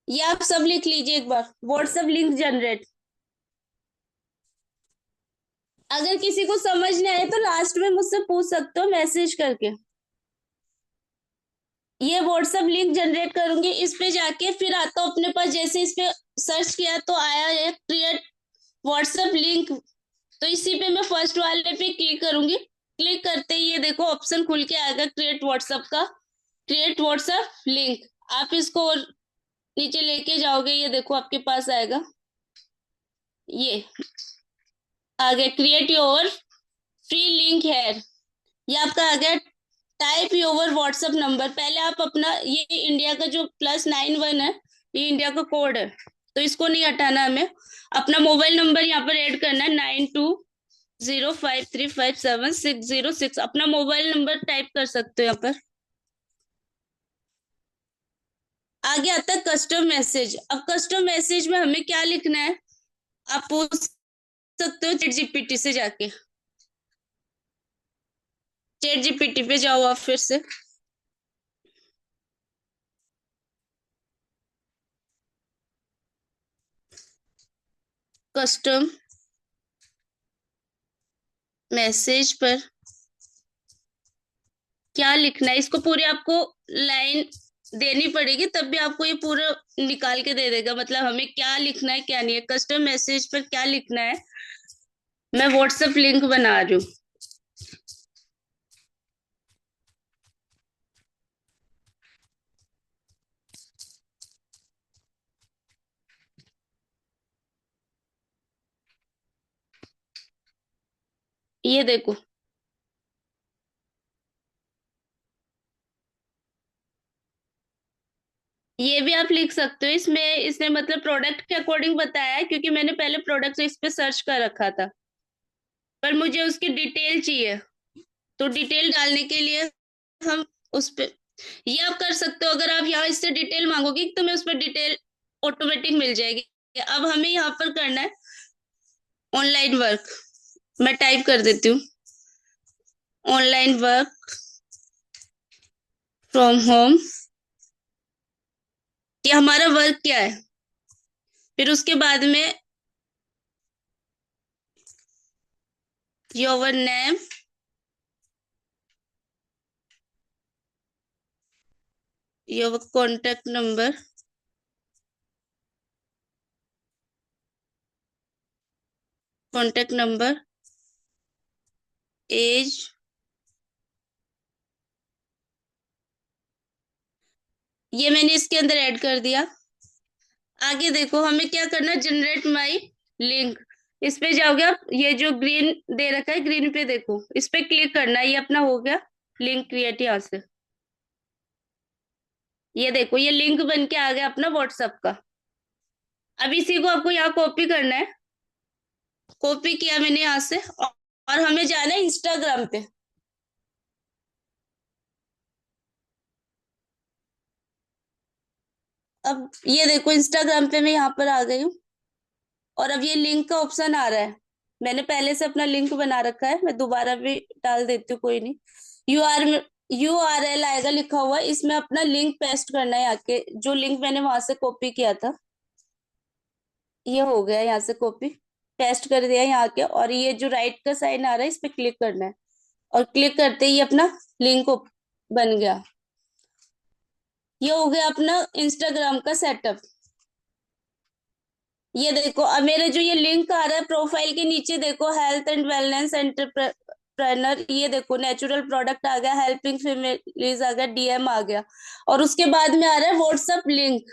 ये आप सब लिख लीजिए एक बार, व्हाट्सएप लिंक जनरेट। अगर किसी को समझ नहीं आए तो लास्ट में मुझसे पूछ सकते हो मैसेज करके। ये व्हाट्सएप लिंक जनरेट करूंगी, इस पे जाके फिर आता हूँ अपने पास, जैसे इस पे सर्च किया तो आया है क्रिएट व्हाट्सएप लिंक। तो इसी पे मैं फर्स्ट वाले पे क्लिक करूंगी। क्लिक करते ही ये देखो ऑप्शन खुल के आएगा क्रिएट व्हाट्सएप का, क्रिएट व्हाट्सएप लिंक। आप इसको और नीचे लेके जाओगे, ये देखो आपके पास आएगा, ये आ गया create your free link here. ये आपका आ गया टाइप योर व्हाट्सएप नंबर। पहले आप अपना, ये इंडिया का जो +91 है, ये इंडिया का कोड है, तो इसको नहीं हटाना हमें। अपना मोबाइल नंबर यहाँ पर ऐड करना है, 9205357606। अपना मोबाइल नंबर टाइप कर सकते हो यहाँ पर। आगे आता है कस्टम मैसेज। अब कस्टम मैसेज में हमें क्या लिखना है, आप पूछ सकते हो चैट जीपीटी से जाके। चैट जीपीटी पे जाओ आप फिर से। कस्टम मैसेज पर क्या लिखना है, इसको पूरी आपको लाइन देनी पड़ेगी, तब भी आपको ये पूरा निकाल के दे देगा, मतलब हमें क्या लिखना है क्या नहीं है। कस्टम मैसेज पर क्या लिखना है, मैं व्हाट्सएप लिंक बना रही हूँ। ये देखो, ये भी आप लिख सकते हो। इसमें इसने मतलब प्रोडक्ट के अकॉर्डिंग बताया है, क्योंकि मैंने पहले प्रोडक्ट इस पे सर्च कर रखा था, पर मुझे उसकी डिटेल चाहिए, तो डिटेल डालने के लिए हम उस पे, ये आप कर सकते हो। अगर आप यहाँ इससे डिटेल मांगोगे तो मैं उस पर डिटेल ऑटोमेटिक मिल जाएगी। अब हमें यहाँ पर करना है ऑनलाइन वर्क। मैं टाइप कर देती हूँ, ऑनलाइन वर्क फ्रॉम होम। कि हमारा वर्क क्या है, फिर उसके बाद में your name, your contact number, contact number, age, ये मैंने इसके अंदर ऐड कर दिया। आगे देखो हमें क्या करना है, जनरेट माई लिंक। इस पे जाओगे आप, ये जो ग्रीन दे रखा है, ग्रीन पे देखो, इस पे क्लिक करना है। ये अपना हो गया लिंक क्रिएट। यहाँ से ये देखो, ये लिंक बन के आ गया अपना व्हाट्सएप का। अब इसी को आपको यहाँ कॉपी करना है। कॉपी किया मैंने यहाँ से, और हमें जाना है इंस्टाग्राम पे। अब ये देखो, इंस्टाग्राम पे मैं यहाँ पर आ गई हूँ, और अब ये लिंक का ऑप्शन आ रहा है। मैंने पहले से अपना लिंक बना रखा है, मैं दोबारा भी डाल देती हूँ, कोई नहीं। URL आएगा लिखा हुआ, इसमें अपना लिंक पेस्ट करना है, आके जो लिंक मैंने वहां से कॉपी किया था। ये हो गया, यहाँ से कॉपी पेस्ट कर दिया यहाँ के, और ये जो राइट का साइन आ रहा है, इस पे क्लिक करना है, और क्लिक करते ही अपना लिंक बन गया। ये हो गया अपना इंस्टाग्राम का सेटअप। ये देखो, अब मेरे जो ये लिंक आ रहा है प्रोफाइल के नीचे, देखो हेल्थ एंड वेलनेस एंटरप्रेनर, ये देखो नेचुरल प्रोडक्ट आ गया, हेल्पिंग फैमिलीज आ गया, DM आ गया, और उसके बाद में आ रहा है व्हाट्सएप लिंक।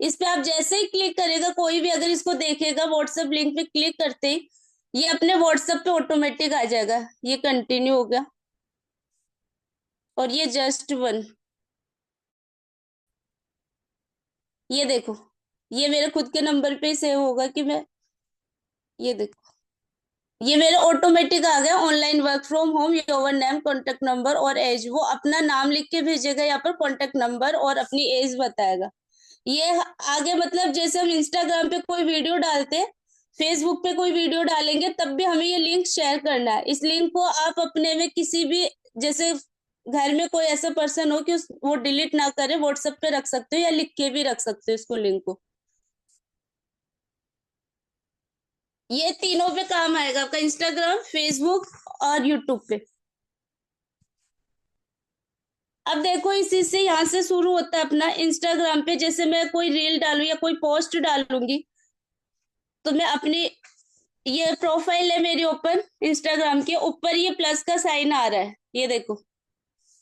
इस पे आप जैसे ही क्लिक करेगा, कोई भी अगर इसको देखेगा, व्हाट्सएप लिंक पे क्लिक करते ही ये अपने व्हाट्सएप पे ऑटोमेटिक आ जाएगा। ये कंटिन्यू हो गया, और ये जस्ट वन। ये देखो, ये मेरे खुद के नंबर पे सेव होगा कि मैं, ये देखो, ये मेरे ऑटोमेटिक आ गया online work from home, your name, contact number और एज। वो अपना नाम लिख के भेजेगा यहाँ पर, कॉन्टेक्ट नंबर और अपनी एज बताएगा। ये आगे मतलब जैसे हम इंस्टाग्राम पे कोई वीडियो डालते, फेसबुक पे कोई वीडियो डालेंगे, तब भी हमें ये लिंक शेयर करना है। इस लिंक को आप अपने में किसी भी, जैसे घर में कोई ऐसा पर्सन हो कि वो डिलीट ना करे, व्हाट्सएप पे रख सकते हो, या लिख के भी रख सकते हो इसको, लिंक को। ये तीनों पे काम आएगा आपका, इंस्टाग्राम, फेसबुक और यूट्यूब पे। अब देखो, इसी से यहाँ से शुरू होता है अपना इंस्टाग्राम पे। जैसे मैं कोई रील डालू या कोई पोस्ट डालूंगी, तो मैं अपनी, ये प्रोफाइल है मेरी ओपन इंस्टाग्राम के ऊपर, ये प्लस का साइन आ रहा है, ये देखो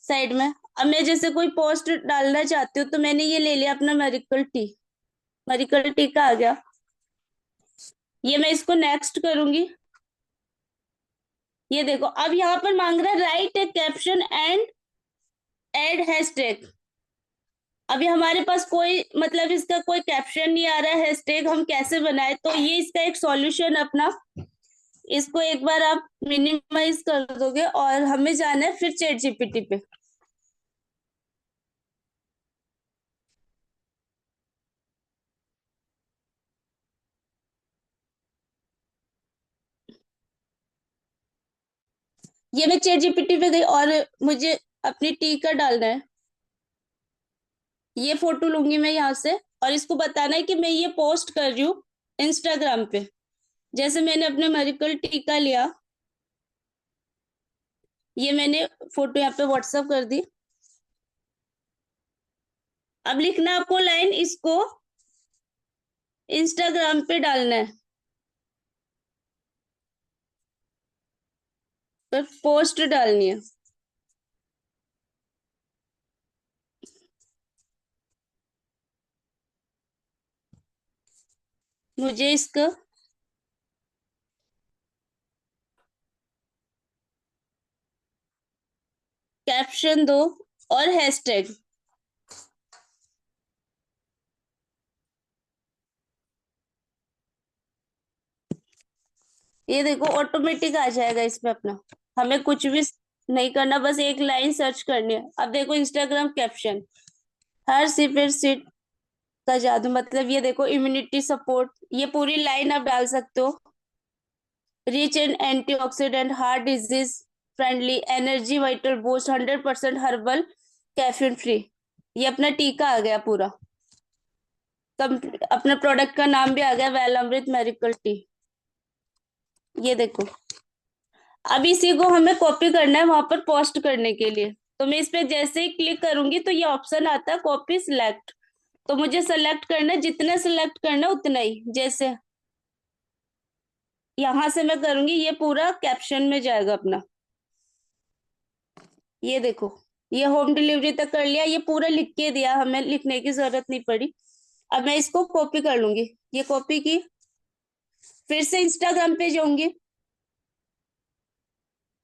साइड में। अब मैं जैसे कोई पोस्ट डालना चाहती हूँ, तो मैंने ये ले लिया अपना मेरिकल टी, मेरिकल टी का आ गया। ये मैं इसको नेक्स्ट करूंगी। ये देखो, अब यहाँ पर मांग रहा है right a caption and add hashtag. अभी हमारे पास कोई मतलब इसका कोई कैप्शन नहीं आ रहा है, हैशटैग हम कैसे बनाए? तो ये इसका एक सॉल्यूशन अपना, इसको एक बार आप मिनिमाइज कर दोगे और हमें जाना है फिर चैट जीपीटी पे। ये मैं चैट जीपीटी पे गई और मुझे अपनी टी का डालना है। ये फोटो लूंगी मैं यहाँ से और इसको बताना है कि मैं ये पोस्ट कर रही हूँ इंस्टाग्राम पे। जैसे मैंने अपने मेरिकल टीका लिया, ये मैंने फोटो यहाँ पे व्हाट्सएप कर दी। अब लिखना आपको लाइन, इसको इंस्टाग्राम पे डालना है, पर पोस्ट डालनी है। मुझे इसका कैप्शन दो और हैशटैग। ये देखो ऑटोमेटिक आ जाएगा इसमें अपना, हमें कुछ भी नहीं करना, बस एक लाइन सर्च करनी है। अब देखो इंस्टाग्राम कैप्शन, हर सिपर सीट का जादू, मतलब ये देखो इम्यूनिटी सपोर्ट, ये पूरी लाइन आप डाल सकते हो। Rich in antioxidant, heart disease friendly, energy vital boost, 100% herbal, caffeine free. ये अपना टीका आ गया पूरा। अपना प्रोडक्ट का नाम भी आ गया, वेल अमृत मेडिकल टी। ये देखो, अब इसी को हमें कॉपी करना है वहां पर पोस्ट करने के लिए। तो मैं इस पे जैसे ही क्लिक करूंगी तो ये ऑप्शन आता है कॉपी सिलेक्ट। तो मुझे सेलेक्ट करना है, जितना सिलेक्ट करना है उतना ही। जैसे यहां से मैं करूंगी, ये पूरा कैप्शन में जाएगा अपना। ये देखो, ये होम डिलीवरी तक कर लिया, ये पूरा लिख के दिया, हमें लिखने की जरूरत नहीं पड़ी। अब मैं इसको कॉपी कर लूंगी, ये कॉपी की, फिर से इंस्टाग्राम पे जाऊंगी।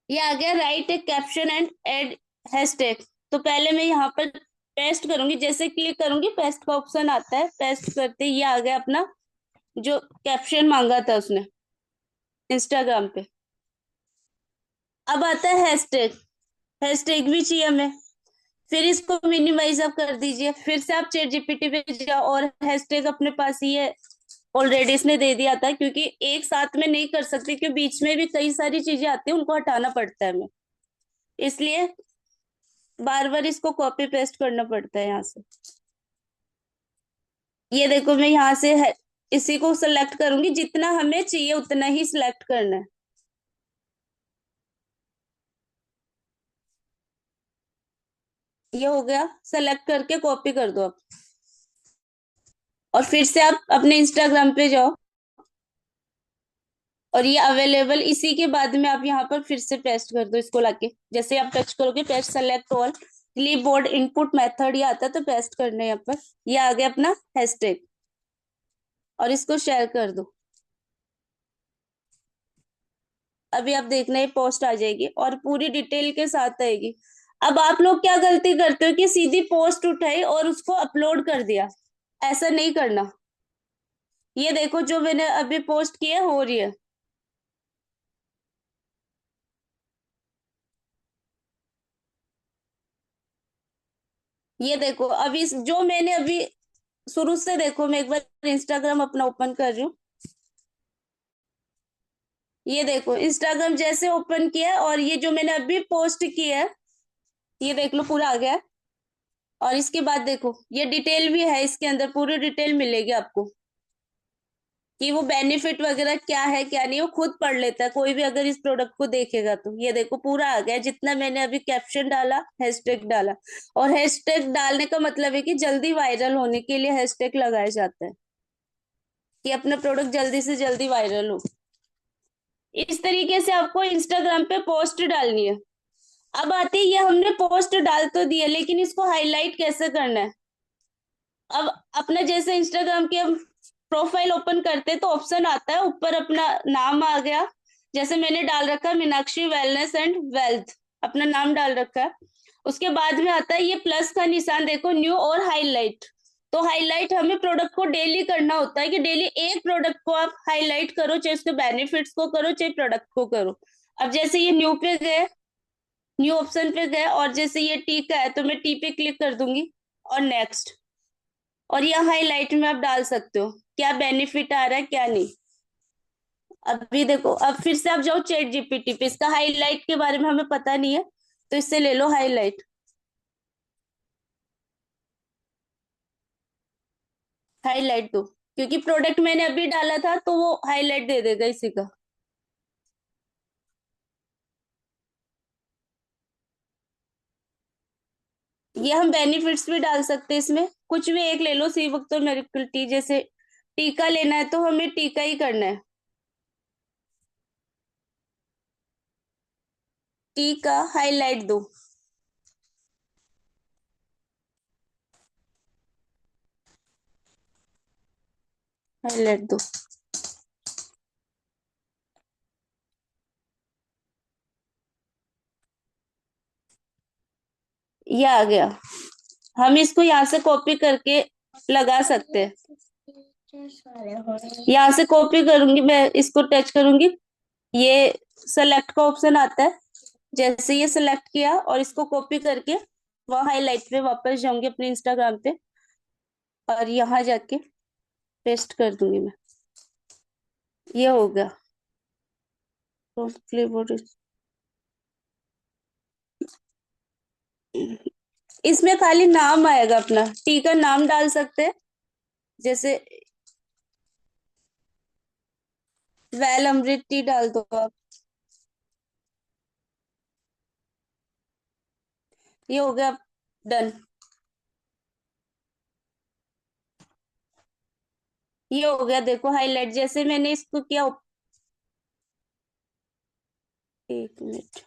ये आ गया write a caption and add hashtag. तो पहले मैं यहाँ पर पेस्ट करूंगी, जैसे क्लिक करूंगी पेस्ट का ऑप्शन आता है, पेस्ट करते ही ये आ गया अपना जो कैप्शन मांगा था उसने इंस्टाग्राम पे। अब आता है हैशटैग, हैशटैग भी चाहिए हमें। फिर इसको मिनिमाइज आप कर दीजिए, फिर से आप चैट जीपीटी पे जाओ और हैशटैग अपने पास ही है, ऑलरेडी इसने दे दिया था, क्योंकि एक साथ में नहीं कर सकते, क्योंकि बीच में भी कई सारी चीजें आती हैं, उनको हटाना पड़ता है हमें, इसलिए बार बार इसको कॉपी पेस्ट करना पड़ता है यहाँ से। ये देखो मैं यहाँ से इसी को सिलेक्ट करूंगी, जितना हमें चाहिए उतना ही सिलेक्ट करना है। ये हो गया, सेलेक्ट करके कॉपी कर दो आप। और फिर से आप अपने इंस्टाग्राम पे जाओ और ये अवेलेबल, इसी के बाद में आप यहाँ पर फिर से पेस्ट कर दो इसको लाके। जैसे आप टच करोगे, paste select all, clipboard input method ये आता है, तो पेस्ट करना है यहाँ पर। ये आ गया अपना हैशटैग और इसको शेयर कर दो। अभी आप देखना ये पोस्ट आ जाएगी और पूरी डिटेल के साथ आएगी। अब आप लोग क्या गलती करते हो कि सीधी पोस्ट उठाई और उसको अपलोड कर दिया, ऐसा नहीं करना। ये देखो जो मैंने अभी पोस्ट किया हो रही है। ये देखो अभी जो मैंने अभी शुरू से, देखो मैं एक बार इंस्टाग्राम अपना ओपन कर रही हूँ। ये देखो इंस्टाग्राम जैसे ओपन किया है और ये जो मैंने अभी पोस्ट किया है, ये देख लो पूरा आ गया है। और इसके बाद देखो ये डिटेल भी है, इसके अंदर पूरी डिटेल मिलेगी आपको कि वो बेनिफिट वगैरह क्या है क्या नहीं, वो खुद पढ़ लेता है कोई भी अगर इस प्रोडक्ट को देखेगा तो। ये देखो पूरा आ गया, जितना मैंने अभी कैप्शन डाला, हैशटैग डाला। और हैशटैग डालने का मतलब है कि जल्दी वायरल होने के लिए हैशटैग लगाया जाता है, कि अपना प्रोडक्ट जल्दी से जल्दी वायरल हो। इस तरीके से आपको इंस्टाग्राम पे पोस्ट डालनी है। अब आती है, ये हमने पोस्ट डाल तो दिया, लेकिन इसको हाईलाइट कैसे करना है? अब अपना जैसे इंस्टाग्राम की हम प्रोफाइल ओपन करते हैं तो ऑप्शन आता है ऊपर, अपना नाम आ गया। जैसे मैंने डाल रखा है मीनाक्षी वेलनेस एंड वेल्थ, अपना नाम डाल रखा है। उसके बाद में आता है ये प्लस का निशान, देखो न्यू और हाईलाइट। तो हाईलाइट हमें प्रोडक्ट को डेली करना होता है कि डेली एक प्रोडक्ट को आप हाईलाइट करो, चाहे उसके बेनिफिट्स को करो चाहे प्रोडक्ट को करो। अब जैसे ये न्यू पे गए, न्यू ऑप्शन पे गए, और जैसे ये टी का है तो मैं टी पे क्लिक कर दूंगी और नेक्स्ट। और यहाँ हाईलाइट में आप डाल सकते हो क्या बेनिफिट आ रहा है क्या नहीं। अभी देखो, अब फिर से आप जाओ चैट जीपीटी पे, इसका हाईलाइट के बारे में हमें पता नहीं है तो इससे ले लो हाईलाइट। हाईलाइट दो, क्योंकि प्रोडक्ट मैंने अभी डाला था तो वो हाईलाइट दे देगा इसी का। ये हम बेनिफिट्स भी डाल सकते हैं, इसमें कुछ भी एक ले लो, सी वक्त और मेरिकल टी। जैसे टीका लेना है तो हमें टीका ही करना है, टी का हाईलाइट दो। हाईलाइट दो, ये आ गया। हम इसको यहाँ से कॉपी करके लगा सकते हैं। यहाँ से कॉपी करूंगी मैं, इसको टच करूंगी, ये सेलेक्ट का ऑप्शन आता है। जैसे ये सेलेक्ट किया और इसको कॉपी करके वहां हाईलाइट पे वापस जाऊंगी अपने इंस्टाग्राम पे, और यहाँ जाके पेस्ट कर दूंगी मैं। ये हो गया। इसमें खाली नाम आएगा, अपना टी का नाम डाल सकते हैं। जैसे वेल अमृत टी डाल दो आप। ये हो गया डन। ये हो गया, देखो हाईलाइट जैसे मैंने इसको किया। एक मिनट,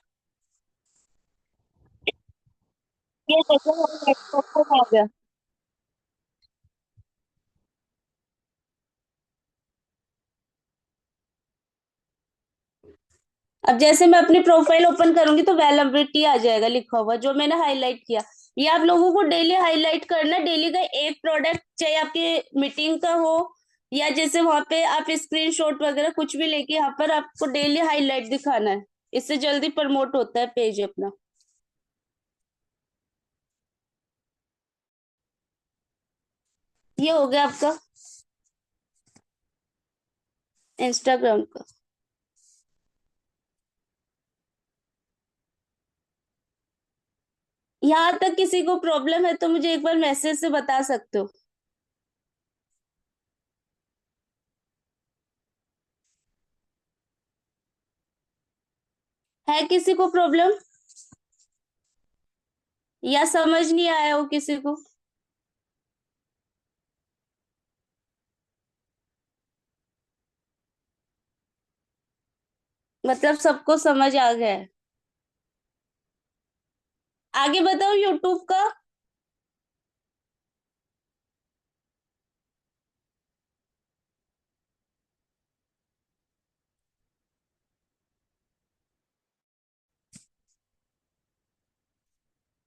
ये देखो हाईलाइट आ गया। अब जैसे मैं अपनी प्रोफाइल ओपन करूंगी तो वेलिडिटी आ जाएगा लिखा हुआ जो मैंने हाईलाइट किया। ये आप लोगों को डेली हाईलाइट करना, डेली का एक प्रोडक्ट, चाहे आपकी मीटिंग का हो या जैसे वहां पे आप स्क्रीनशॉट वगैरह कुछ भी लेके यहाँ पर आपको डेली हाईलाइट दिखाना है। इससे जल्दी प्रमोट होता है पेज अपना। ये हो गया आपका इंस्टाग्राम का। यहाँ तक किसी को प्रॉब्लम है तो मुझे एक बार मैसेज से बता सकते हो। है किसी को प्रॉब्लम या समझ नहीं आया हो किसी को? मतलब सबको समझ आ गया है? आगे बताओ यूट्यूब का।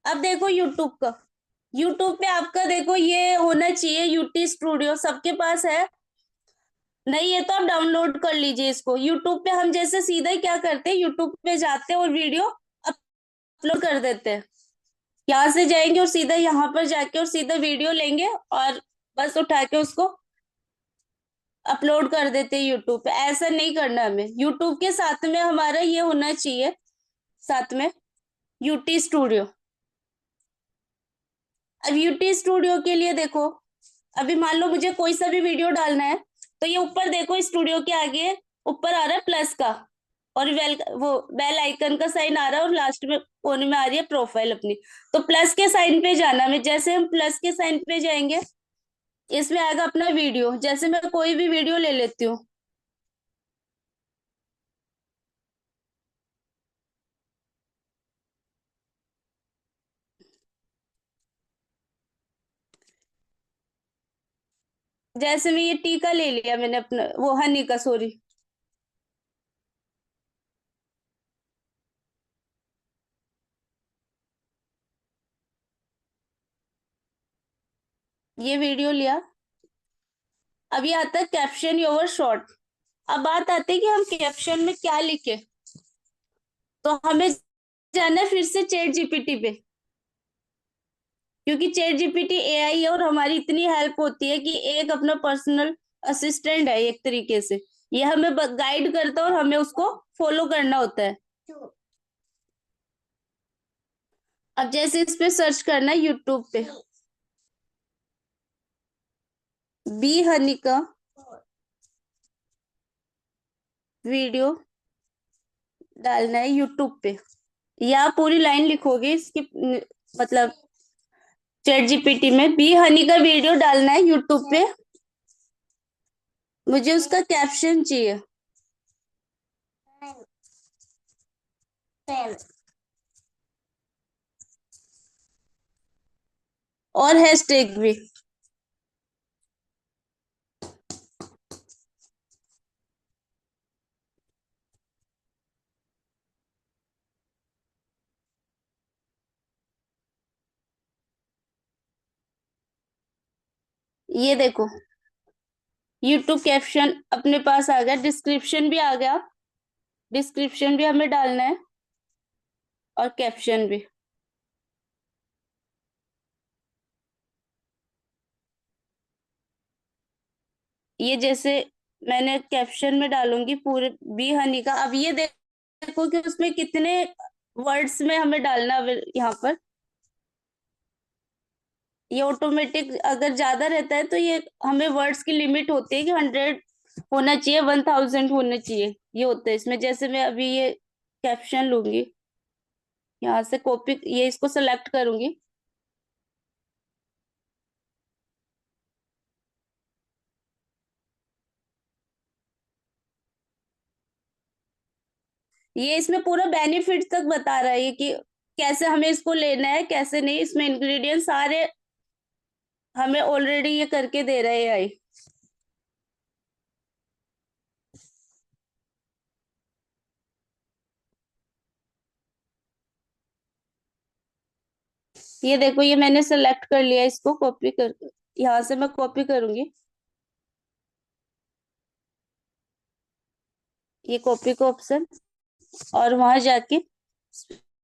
अब देखो यूट्यूब का, यूट्यूब पे आपका देखो ये होना चाहिए यूटी स्टूडियो, सबके पास है? नहीं है तो आप डाउनलोड कर लीजिए इसको। यूट्यूब पे हम जैसे सीधा ही क्या करते हैं, यूट्यूब पे जाते हैं और वीडियो अपलोड कर देते हैं। यहाँ से जाएंगे और सीधा यहाँ पर जाके और सीधा वीडियो लेंगे और बस उठा के उसको अपलोड कर देते हैं यूट्यूब पे। ऐसा नहीं करना हमें, यूट्यूब के साथ में हमारा ये होना चाहिए, साथ में यूटी स्टूडियो। अब यूटी स्टूडियो के लिए देखो, अभी मान लो मुझे कोई सा भी वीडियो डालना है तो ये ऊपर देखो स्टूडियो के आगे ऊपर आ रहा है प्लस का, और वो बेल आइकन का साइन आ रहा है, और लास्ट में कोने में आ रही है प्रोफाइल अपनी। तो प्लस के साइन पे जाना है। जैसे हम प्लस के साइन पे जाएंगे इसमें आएगा अपना वीडियो। जैसे मैं कोई भी वीडियो ले लेती हूँ, जैसे मैं ये टीका ले लिया मैंने अपना, वो हनी का, सॉरी। ये वीडियो लिया। अब ये आता है कैप्शन योर शॉर्ट। अब बात आती है कि हम कैप्शन में क्या लिखे। तो हमें जाना है फिर से चैट जीपीटी पे, क्योंकि चैट जीपीटी एआई है और हमारी इतनी हेल्प होती है कि एक अपना पर्सनल असिस्टेंट है एक तरीके से। ये हमें गाइड करता है और हमें उसको फॉलो करना होता है। अब जैसे इस पे सर्च करना है यूट्यूब पे, बी हनी का वीडियो डालना है यूट्यूब पे, या पूरी लाइन लिखोगे इसकी, मतलब चैट जीपीटी में बी हनी का वीडियो डालना है यूट्यूब पे। मुझे उसका कैप्शन चाहिए और हैशटैग भी। ये देखो यूट्यूब कैप्शन अपने पास आ गया, डिस्क्रिप्शन भी आ गया। डिस्क्रिप्शन भी हमें डालना है और कैप्शन भी। ये जैसे मैंने कैप्शन में डालूंगी पूरे बी हनी का। अब ये देखो कि उसमें कितने वर्ड्स में हमें डालना है यहाँ पर। ये ऑटोमेटिक अगर ज्यादा रहता है तो ये हमें वर्ड्स की लिमिट होती है कि 100 होना चाहिए, 1000 होना चाहिए, ये होता है इसमें। जैसे मैं अभी ये कैप्शन लूंगी, यहाँ से कॉपी, ये इसको सेलेक्ट करूंगी। ये इसमें पूरा बेनिफिट तक बता रहा है कि कैसे हमें इसको लेना है, कैसे नहीं। इसमें इंग्रेडिएंट सारे हमें ऑलरेडी ये करके दे रहे हैं आई। ये देखो ये मैंने सेलेक्ट कर लिया, इसको कॉपी कर, यहाँ से मैं कॉपी करूंगी। ये कॉपी का ऑप्शन, और वहां जाके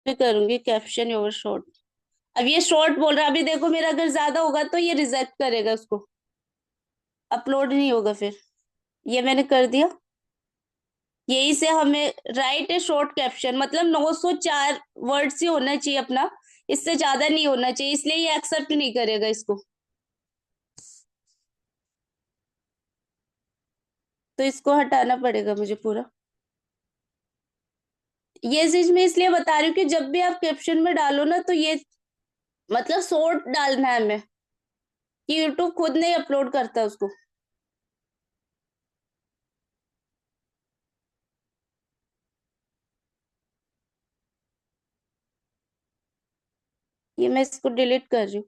करूंगी कैप्शन ओवर शॉर्ट। अब ये शॉर्ट बोल रहा है, अभी देखो मेरा अगर ज्यादा होगा तो ये रिजेक्ट करेगा, उसको अपलोड नहीं होगा फिर। ये मैंने कर दिया। यही से हमें राइट है शॉर्ट कैप्शन, मतलब 904 वर्ड्स ही होना चाहिए अपना, इससे ज्यादा नहीं होना चाहिए, इसलिए ये एक्सेप्ट नहीं करेगा इसको। तो इसको हटाना पड़ेगा मुझे पूरा। ये चीज मैं इसलिए बता रही हूँ कि जब भी आप कैप्शन में डालो ना, तो ये मतलब शॉर्ट डालना है हमें, कि यूट्यूब खुद नहीं अपलोड करता उसको। ये मैं इसको डिलीट कर रही हूँ।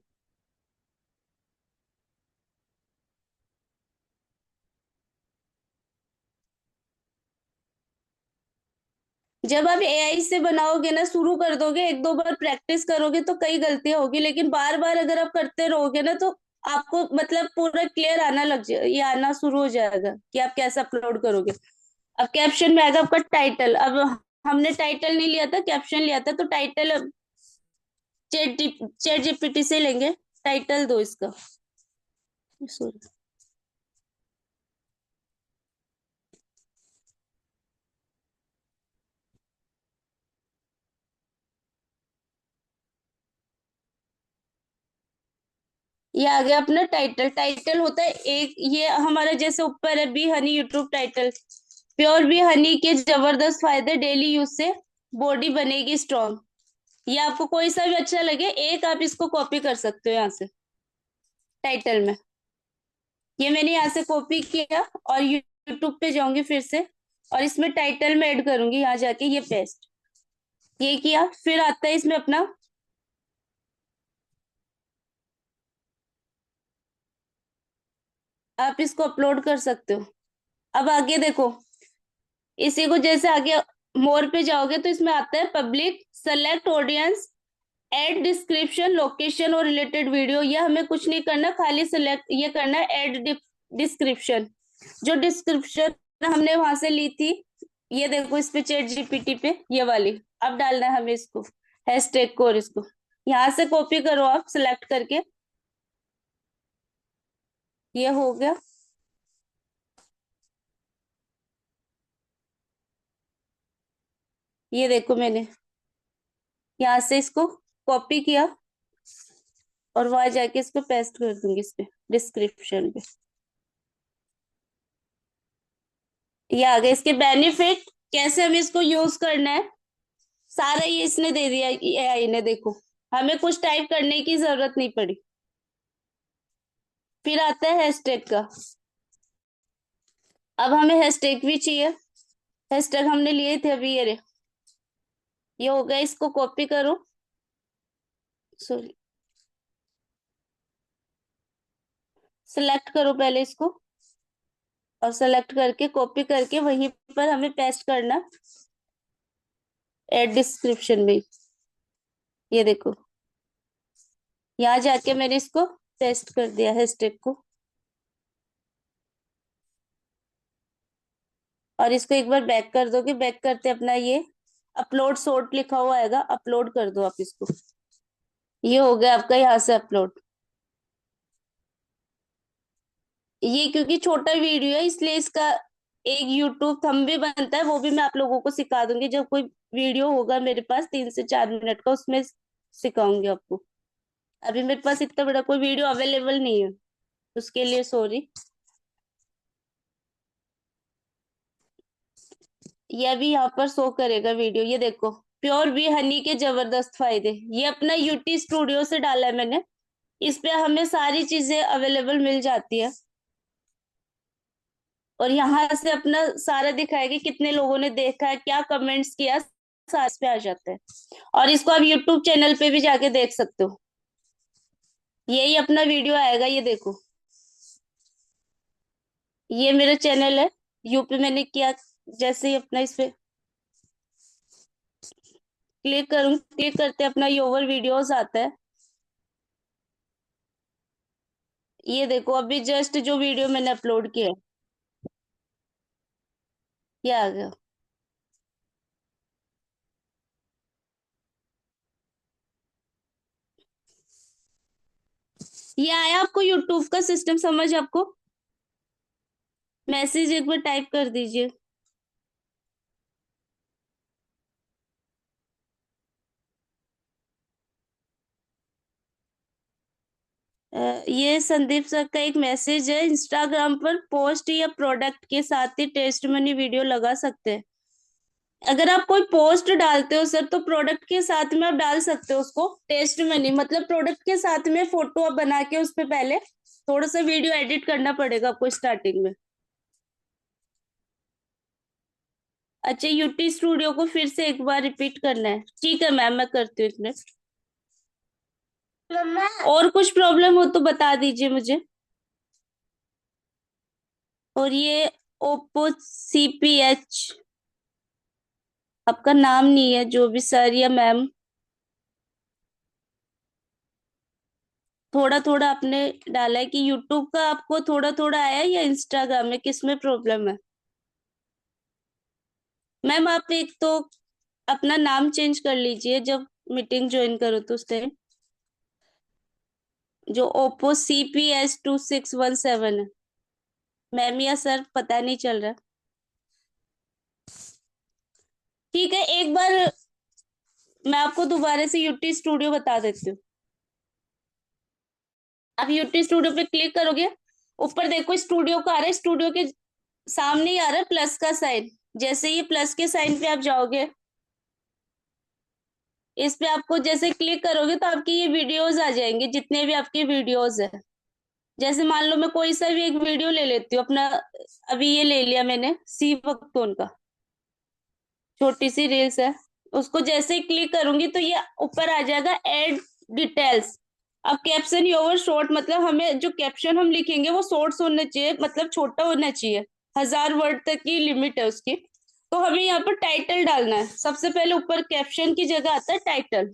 जब आप एआई से बनाओगे ना, शुरू कर दोगे, एक दो बार प्रैक्टिस करोगे तो कई गलतियां होगी, लेकिन बार बार अगर आप करते रहोगे ना, तो आपको मतलब पूरा क्लियर आना लग जाए, ये आना शुरू हो जाएगा कि आप कैसे अपलोड करोगे। अब कैप्शन में आएगा आपका टाइटल। अब हमने टाइटल नहीं लिया था, कैप्शन लिया था, तो टाइटल चैट जीपीटी से लेंगे। टाइटल दो इसका, सॉरी। ये आ गया अपना टाइटल। टाइटल होता है एक, ये हमारा जैसे ऊपर है B Honey YouTube title, pure B Honey के जबरदस्त फायदे, डेली यूज से बॉडी बनेगी स्ट्रॉन्ग। ये आपको कोई सा भी अच्छा लगे, एक आप इसको कॉपी कर सकते हो यहाँ से टाइटल में। ये मैंने यहाँ से कॉपी किया और यूट्यूब पे जाऊंगी फिर से, और इसमें टाइटल में ऐड करूंगी, यहाँ जाके ये पेस्ट। ये किया, फिर आता है इसमें अपना, आप इसको अपलोड कर सकते हो। अब आगे देखो, इसी को जैसे आगे मोर पे जाओगे तो इसमें आता है public, select audience, add description, location और रिलेटेड वीडियो, ये हमें कुछ नहीं करना, खाली सिलेक्ट ये करना है ऐड डिस्क्रिप्शन। जो डिस्क्रिप्शन हमने वहां से ली थी, ये देखो इस पे चैट जीपीटी पे, ये वाली अब डालना है हमें इसको, हैशटैग को, और इसको यहाँ से कॉपी करो आप सिलेक्ट करके। ये हो गया। ये देखो मैंने यहाँ से इसको कॉपी किया और वहां जाके इसको पेस्ट कर दूंगी इस पे डिस्क्रिप्शन पे। ये आ गया। इसके बेनिफिट, कैसे हमें इसको यूज करना है, सारा ये इसने दे दिया एआई ने, देखो हमें कुछ टाइप करने की जरूरत नहीं पड़ी। फिर आता है हैशटैग का। अब हमें हैशटैग भी चाहिए। हैशटैग हमने लिए थे अभी, ये रहे। ये हो गया। इसको कॉपी करो, सॉरी सिलेक्ट करो पहले इसको, और सेलेक्ट करके कॉपी करके वहीं पर हमें पेस्ट करना एड डिस्क्रिप्शन में। ये देखो यहाँ जाके मैंने इसको पेस्ट कर दिया हैशटैग को, और इसको एक बार बैक कर दोगे। बैक करते अपना ये अपलोड शॉर्ट लिखा हुआ आएगा, अपलोड कर दो आप इसको। ये हो गया आपका यहाँ से अपलोड। ये क्योंकि छोटा वीडियो है इसलिए इसका एक यूट्यूब थंब भी बनता है, वो भी मैं आप लोगों को सिखा दूंगी जब कोई वीडियो होगा मेरे पास 3 से 4 मिनट का, उसमें सिखाऊंगी आपको। अभी मेरे पास इतना बड़ा कोई वीडियो अवेलेबल नहीं है, उसके लिए सॉरी। ये अभी यहाँ पर शो करेगा वीडियो। ये देखो, प्योर बी हनी के जबरदस्त फायदे। ये अपना यूटी स्टूडियो से डाला है मैंने। इस पे हमें सारी चीजें अवेलेबल मिल जाती है, और यहाँ से अपना सारा दिखाएगा कि कितने लोगों ने देखा है, क्या कमेंट्स किया, सारा इस पे आ जाता है। और इसको आप यूट्यूब चैनल पे भी जाके देख सकते हो। यही अपना वीडियो आएगा, ये देखो ये मेरा चैनल है, यूपी मैंने किया। जैसे ही अपना इस पे क्लिक करूँ, क्लिक करते अपना ये ओवर वीडियोस आता है। ये देखो अभी जस्ट जो वीडियो मैंने अपलोड किया है, ये आ गया। ये आया आपको यूट्यूब का सिस्टम समझ आपको? मैसेज एक बार टाइप कर दीजिए। ये संदीप सर का एक मैसेज है, इंस्टाग्राम पर पोस्ट या प्रोडक्ट के साथ ही टेस्ट मनी वीडियो लगा सकते हैं। अगर आप कोई पोस्ट डालते हो सर, तो प्रोडक्ट के साथ में आप डाल सकते हो उसको टेस्ट मनी, मतलब प्रोडक्ट के साथ में फोटो आप बना के उस पे पहले थोड़ा सा वीडियो एडिट करना पड़ेगा आपको स्टार्टिंग में। अच्छा, यूटी स्टूडियो को फिर से एक बार रिपीट करना है? ठीक है मैम, मैं करती हूँ 1 मिनट। और कुछ प्रॉब्लम हो तो बता दीजिए मुझे। और ये ओप्पो CPH, आपका नाम नहीं है, जो भी सर या मैम, थोड़ा थोड़ा आपने डाला है कि यूट्यूब का आपको थोड़ा थोड़ा आया है, या इंस्टाग्राम में, किस में प्रॉब्लम है? मैम आप एक तो अपना नाम चेंज कर लीजिए जब मीटिंग ज्वाइन करो तो उस टाइम। जो ओप्पो CPH2617 है, मैम या सर पता नहीं चल रहा। ठीक है, एक बार मैं आपको दोबारा से यूटी स्टूडियो बता देती हूँ। आप यूटी स्टूडियो पे क्लिक करोगे, ऊपर देखो स्टूडियो का आ रहा है, स्टूडियो के सामने ही आ रहा है प्लस का साइन। जैसे ये प्लस के साइन पे आप जाओगे, इस पे आपको जैसे क्लिक करोगे तो आपकी ये वीडियोस आ जाएंगे, जितने भी आपके वीडियोस है। जैसे मान लो मैं कोई सा भी एक वीडियो ले लेती हूँ अपना, अभी ये ले लिया मैंने सी वक्तोन का, छोटी सी रील्स है। उसको जैसे ही क्लिक करूंगी तो ये ऊपर आ जाएगा एड डिटेल्स। अब कैप्शन योर शॉर्ट, मतलब हमें जो कैप्शन हम लिखेंगे वो शॉर्ट्स होने चाहिए, मतलब छोटा होना चाहिए, 1000 वर्ड तक की लिमिट है उसकी। तो हमें यहाँ पर टाइटल डालना है सबसे पहले, ऊपर कैप्शन की जगह आता है टाइटल।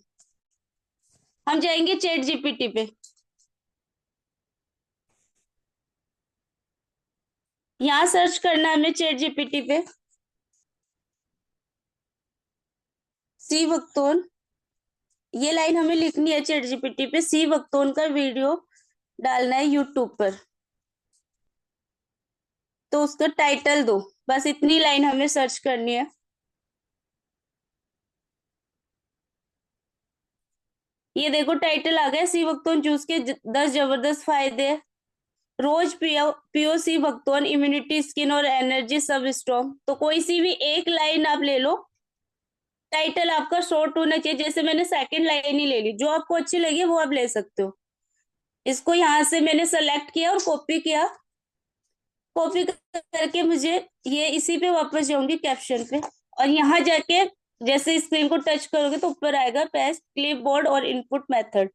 हम जाएंगे चैट जीपीटी पे। यहाँ सर्च करना है हमें चैट जीपीटी पे सी वक्तौन। ये लाइन हमें लिखनी है चैट जीपीटी पे, सी वक्तौन का वीडियो डालना है यूट्यूब पर, तो उसका टाइटल दो। बस इतनी लाइन हमें सर्च करनी है। ये देखो टाइटल आ गया, सी वक्तौन जूस के 10 जबरदस्त फायदे। रोज पियो पियो सी वक्तौन, इम्यूनिटी, स्किन और एनर्जी सब स्ट्रॉन्ग। तो कोई सी भी एक लाइन आप ले लो, टाइटल आपका शॉर्ट होना चाहिए। जैसे मैंने सेकंड लाइन ही ले ली, जो आपको अच्छी लगी वो आप ले सकते हो। इसको यहाँ से मैंने सेलेक्ट किया और कॉपी किया। कॉपी करके मुझे ये इसी पे वापस जाऊंगी कैप्शन पे, और यहाँ जाके जैसे स्क्रीन को टच करोगे तो ऊपर आएगा पेस्ट क्लिपबोर्ड और इनपुट मेथड।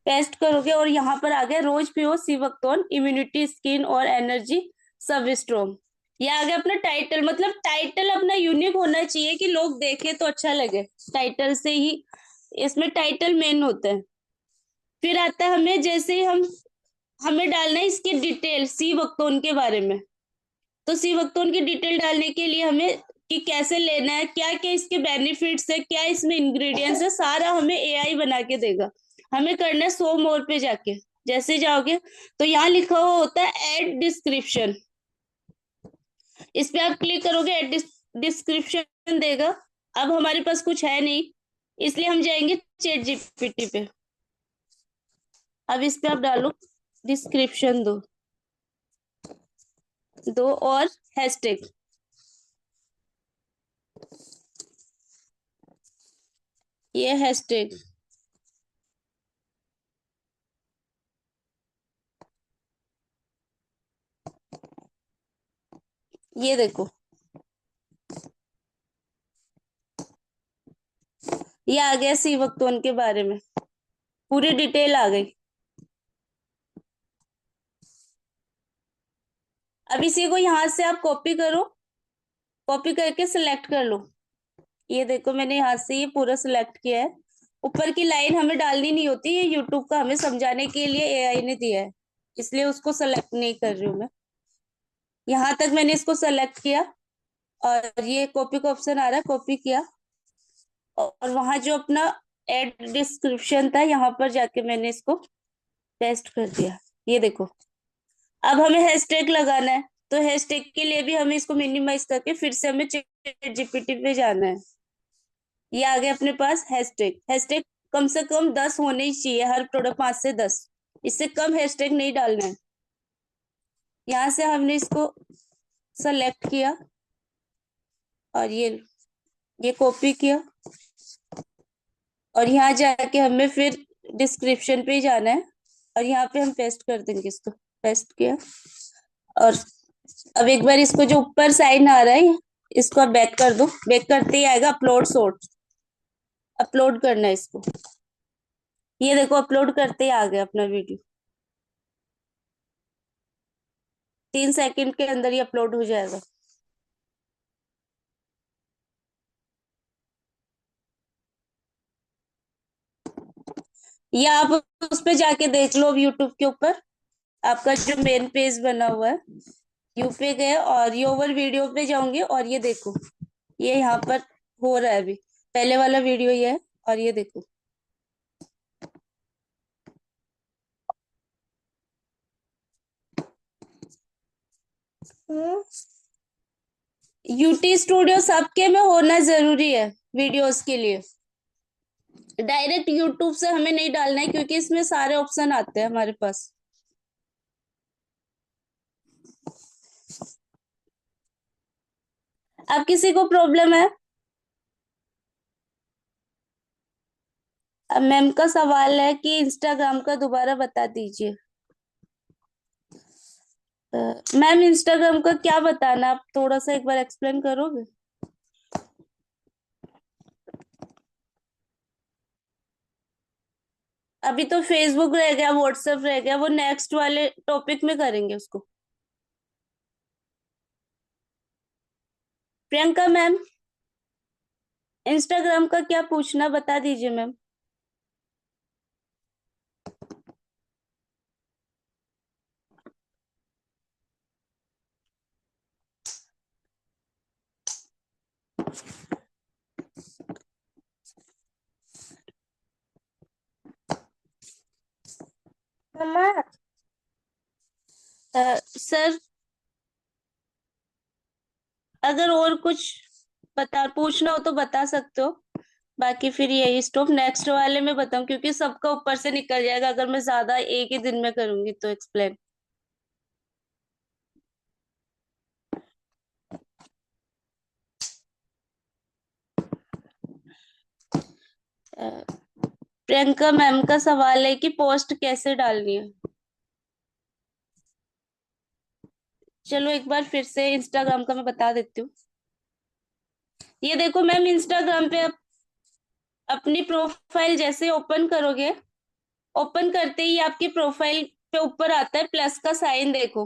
पेस्ट करोगे और यहाँ पर आ गया रोज पियो सी वक्तौन, इम्यूनिटी, स्किन और एनर्जी सब स्ट्रॉन्ग। ये आ गया अपना टाइटल। मतलब टाइटल अपना यूनिक होना चाहिए कि लोग देखे तो अच्छा लगे, टाइटल से ही। इसमें टाइटल मेन होता है। फिर आता है हमें, जैसे ही हमें डालना है इसकी डिटेल सी वक्तौन के बारे में। तो सी वक्तौन की डिटेल डालने के लिए हमें कि कैसे लेना है, क्या क्या इसके बेनिफिट्स है, क्या इसमें इंग्रेडिएंट्स है, सारा हमें एआई बना के देगा। हमें करना है शो मोर पे जाके। जैसे जाओगे तो यहाँ लिखा हुआ होता है एड डिस्क्रिप्शन। इस पे आप क्लिक करोगे, एड डिस्क्रिप्शन देगा। अब हमारे पास कुछ है नहीं, इसलिए हम जाएंगे चैट जीपीटी पे। अब इस पे आप डालो डिस्क्रिप्शन दो, और हैशटैग, ये हैशटैग। ये देखो, ये आ गया सी वक्तौन के बारे में, पूरी डिटेल आ गई। अब इसी को यहाँ से आप कॉपी करो, कॉपी करके सिलेक्ट कर लो। ये देखो मैंने यहाँ से ये पूरा सिलेक्ट किया है। ऊपर की लाइन हमें डालनी नहीं होती, ये यूट्यूब का हमें समझाने के लिए एआई ने दिया है, इसलिए उसको सेलेक्ट नहीं कर रही हूँ मैं। यहाँ तक मैंने इसको सेलेक्ट किया और ये कॉपी का ऑप्शन आ रहा है, कॉपी किया। और वहां जो अपना एड डिस्क्रिप्शन था, यहाँ पर जाके मैंने इसको पेस्ट कर दिया। ये देखो, अब हमें हैशटैग लगाना है, तो हैशटैग के लिए भी हमें इसको मिनिमाइज करके फिर से हमें चैट जीपीटी पे जाना है। ये आ गया अपने पास हैशटैग। हैशटैग कम से कम 10 होने ही चाहिए, हर प्रोडक्ट 5 से 10, इससे कम हैशटैग नहीं डालना है। यहाँ से हमने इसको सेलेक्ट किया और ये कॉपी किया, और यहाँ जाके हमें फिर डिस्क्रिप्शन पे ही जाना है, और यहाँ पे हम पेस्ट कर देंगे। इसको पेस्ट किया, और अब एक बार इसको जो ऊपर साइन आ रहा है इसको आप बैक कर दो। बैक करते ही आएगा अपलोड शॉर्ट, अपलोड करना है इसको। ये देखो अपलोड करते ही आ गया अपना वीडियो, 3 सेकंड के अंदर ही अपलोड हो जाएगा। या आप उस पे जाके देख लो, अब यूट्यूब के ऊपर आपका जो मेन पेज बना हुआ है, यू पे गए और ये ओवर वीडियो पे जाऊंगे, और ये देखो ये यहाँ पर हो रहा है अभी, पहले वाला वीडियो ये है, और ये देखो। यूटी स्टूडियो सबके में होना जरूरी है वीडियोस के लिए। डायरेक्ट यूट्यूब से हमें नहीं डालना है, क्योंकि इसमें सारे ऑप्शन आते हैं हमारे पास। अब किसी को प्रॉब्लम है? अब मैम का सवाल है कि इंस्टाग्राम का दोबारा बता दीजिए। मैम इंस्टाग्राम का क्या बताना, आप थोड़ा सा एक बार एक्सप्लेन करोगे? अभी तो फेसबुक रह गया, व्हाट्सएप रह गया, वो नेक्स्ट वाले टॉपिक में करेंगे उसको। प्रियंका मैम, इंस्टाग्राम का क्या पूछना बता दीजिए मैम। मम्मा सर, अगर और कुछ बता पूछना हो तो बता सकते हो। बाकी फिर यही स्टॉप नेक्स्ट वाले में बताऊं, क्योंकि सबका ऊपर से निकल जाएगा अगर मैं ज्यादा एक ही दिन में करूंगी तो एक्सप्लेन। प्रियंका मैम का सवाल है कि पोस्ट कैसे डालनी है। चलो एक बार फिर से इंस्टाग्राम का मैं बता देती हूँ। ये देखो मैम, इंस्टाग्राम पे आप अपनी प्रोफाइल जैसे ओपन करोगे, ओपन करते ही आपकी प्रोफाइल पे ऊपर आता है प्लस का साइन। देखो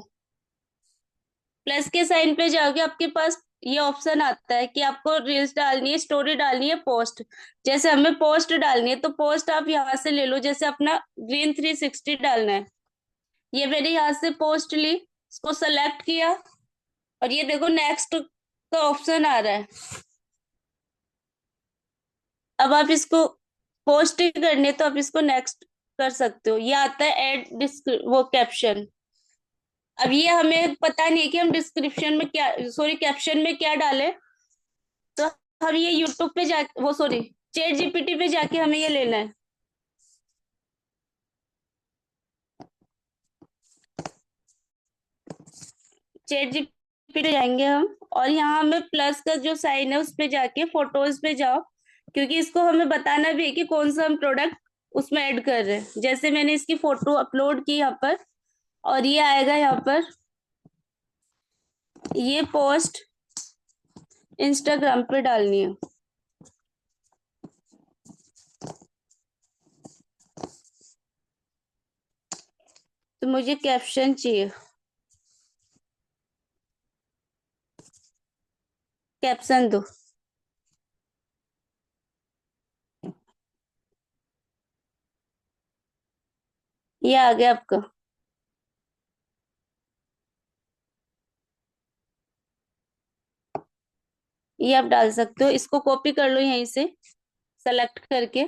प्लस के साइन पे जाओगे, आपके पास ये ऑप्शन आता है कि आपको रील्स डालनी है, स्टोरी डालनी है, पोस्ट। जैसे हमें पोस्ट डालनी है तो पोस्ट आप यहाँ से ले लो, जैसे अपना ग्रीन 360 डालना है। ये मैंने यहाँ से पोस्ट ली, इसको सेलेक्ट किया और ये देखो नेक्स्ट का ऑप्शन आ रहा है। अब आप इसको पोस्ट ही करनी है तो आप इसको नेक्स्ट कर सकते हो। ये आता है ऐड वो कैप्शन। अब ये हमें पता नहीं है कि हम डिस्क्रिप्शन में क्या, सॉरी कैप्शन में क्या डालें, तो हम ये यूट्यूब पे जा वो सॉरी चैट जीपीटी पे जाके हमें ये लेना है। चैट जीपीटी जाएंगे हम और यहाँ हमें प्लस का जो साइन है उस पे जाके फोटोज पे जाओ, क्योंकि इसको हमें बताना भी है कि कौन सा हम प्रोडक्ट उसमें ऐड कर रहे हैं। जैसे मैंने इसकी फोटो अपलोड की यहाँ पर और ये आएगा यहाँ पर, ये पोस्ट इंस्टाग्राम पे डालनी है। तो मुझे कैप्शन चाहिए, कैप्शन दो। ये आ गया आपका। ये आप डाल सकते हो, इसको कॉपी कर लो यहीं से सेलेक्ट करके।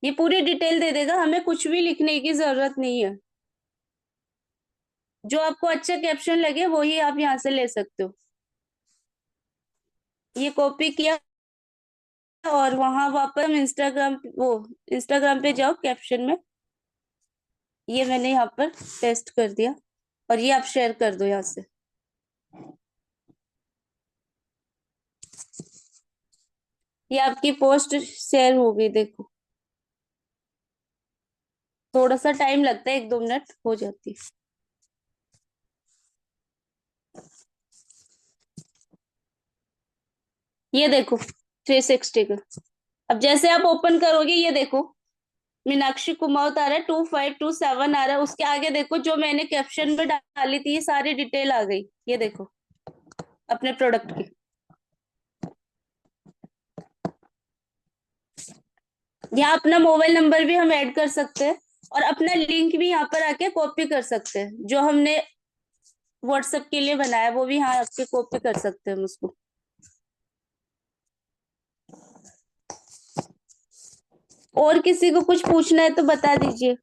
ये पूरी डिटेल दे देगा, हमें कुछ भी लिखने की जरूरत नहीं है। जो आपको अच्छा कैप्शन लगे वही आप यहाँ से ले सकते हो। ये कॉपी किया और वहां वापस हम इंस्टाग्राम पे जाओ कैप्शन में। ये मैंने यहाँ पर पेस्ट कर दिया और ये आप शेयर कर दो यहाँ से। ये आपकी पोस्ट शेयर हो गई, देखो थोड़ा सा टाइम लगता है, 1-2 मिनट हो जाती है। ये देखो 360 का। अब जैसे आप ओपन करोगे ये देखो मीनाक्षी कुमावत आ रहा है, 2527 आ रहा है। उसके आगे देखो जो मैंने कैप्शन में डाली थी ये सारी डिटेल आ गई। ये देखो अपने प्रोडक्ट की। यहाँ अपना मोबाइल नंबर भी हम ऐड कर सकते हैं और अपना लिंक भी यहाँ पर आके कॉपी कर सकते हैं। जो हमने व्हाट्सएप के लिए बनाया वो भी यहाँ आके कॉपी कर सकते हैं हम उसको। और किसी को कुछ पूछना है तो बता दीजिए।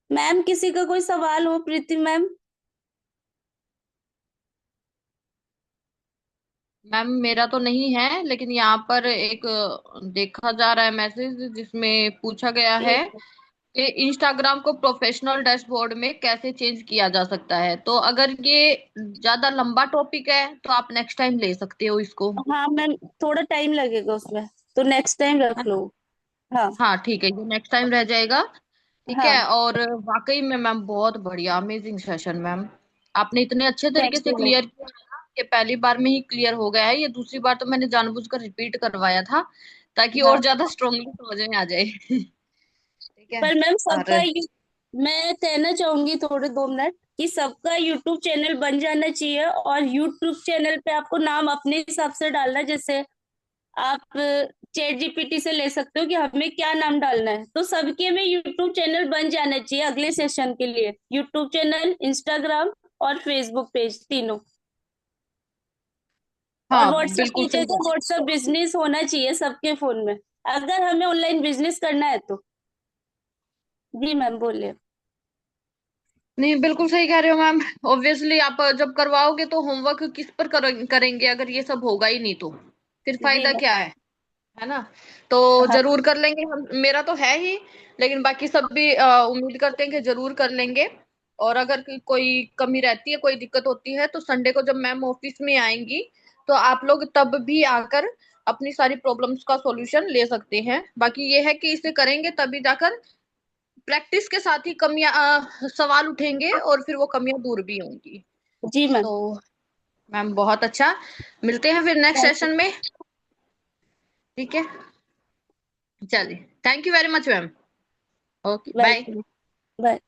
मैम किसी का कोई सवाल हो? प्रीति मैम। मैम मेरा तो नहीं है, लेकिन यहाँ पर एक देखा जा रहा है मैसेज जिसमें पूछा गया है कि इंस्टाग्राम को प्रोफेशनल डैशबोर्ड में कैसे चेंज किया जा सकता है। तो अगर ये ज्यादा लंबा टॉपिक है तो आप नेक्स्ट टाइम ले सकते हो इसको। हाँ मैम, थोड़ा टाइम लगेगा उसमें, तो नेक्स्ट टाइम रख लो। हाँ हाँ ठीक है, ये नेक्स्ट टाइम रह जाएगा। ठीक है। हाँ। और वाकई में मैम बहुत बढ़िया अमेजिंग सेशन मैम। आपने इतने अच्छे तरीके थैंक से यू मैम। क्लियर किया है ना कि पहली बार में ही क्लियर हो गया है। ये दूसरी बार तो मैंने जानबूझकर रिपीट करवाया था ताकि और हाँ ज्यादा स्ट्रांगली समझ में आ जाए। ठीक है। पर मैम और मैं कहना चाहूंगी थोड़े 2 मिनट कि सबका यूट्यूब चैनल बन जाना चाहिए और यूट्यूब चैनल पे आपको नाम अपने हिसाब से डालना। जैसे आप चैट जीपीटी से ले सकते हो कि हमें क्या नाम डालना है। तो सबके में यूट्यूब चैनल बन जाना चाहिए अगले सेशन के लिए। यूट्यूब चैनल, इंस्टाग्राम और फेसबुक पेज, तीनों। और हाँ व्हाट्सएप बिल्कुल की सही जगह व्हाट्सएप बिजनेस होना चाहिए सबके फोन में, अगर हमें ऑनलाइन बिजनेस करना है तो। जी मैम बोलिए। नहीं, बिल्कुल सही कह रहे हो मैम। ऑब्वियसली आप जब करवाओगे तो होमवर्क किस पर करेंगे अगर ये सब होगा ही नहीं तो फिर जी फायदा मैम। क्या है ना। तो हाँ। जरूर कर लेंगे हम, मेरा तो है ही, लेकिन बाकी सब भी उम्मीद करते हैं कि जरूर कर लेंगे। और अगर कोई कमी रहती है, कोई दिक्कत होती है, तो संडे को जब मैम ऑफिस में आएंगी तो आप लोग तब भी आकर अपनी सारी प्रॉब्लम्स का सॉल्यूशन ले सकते हैं। बाकी ये है कि इसे करेंगे तभी जाकर प्रैक्टिस के साथ ही कमियां सवाल उठेंगे और फिर वो कमियां दूर भी होंगी। जी मैम। तो मैम बहुत अच्छा, मिलते हैं फिर नेक्स्ट थैंक सेशन में। ठीक है, चलिए, thank you very much ma'am. Okay, bye. You. Bye.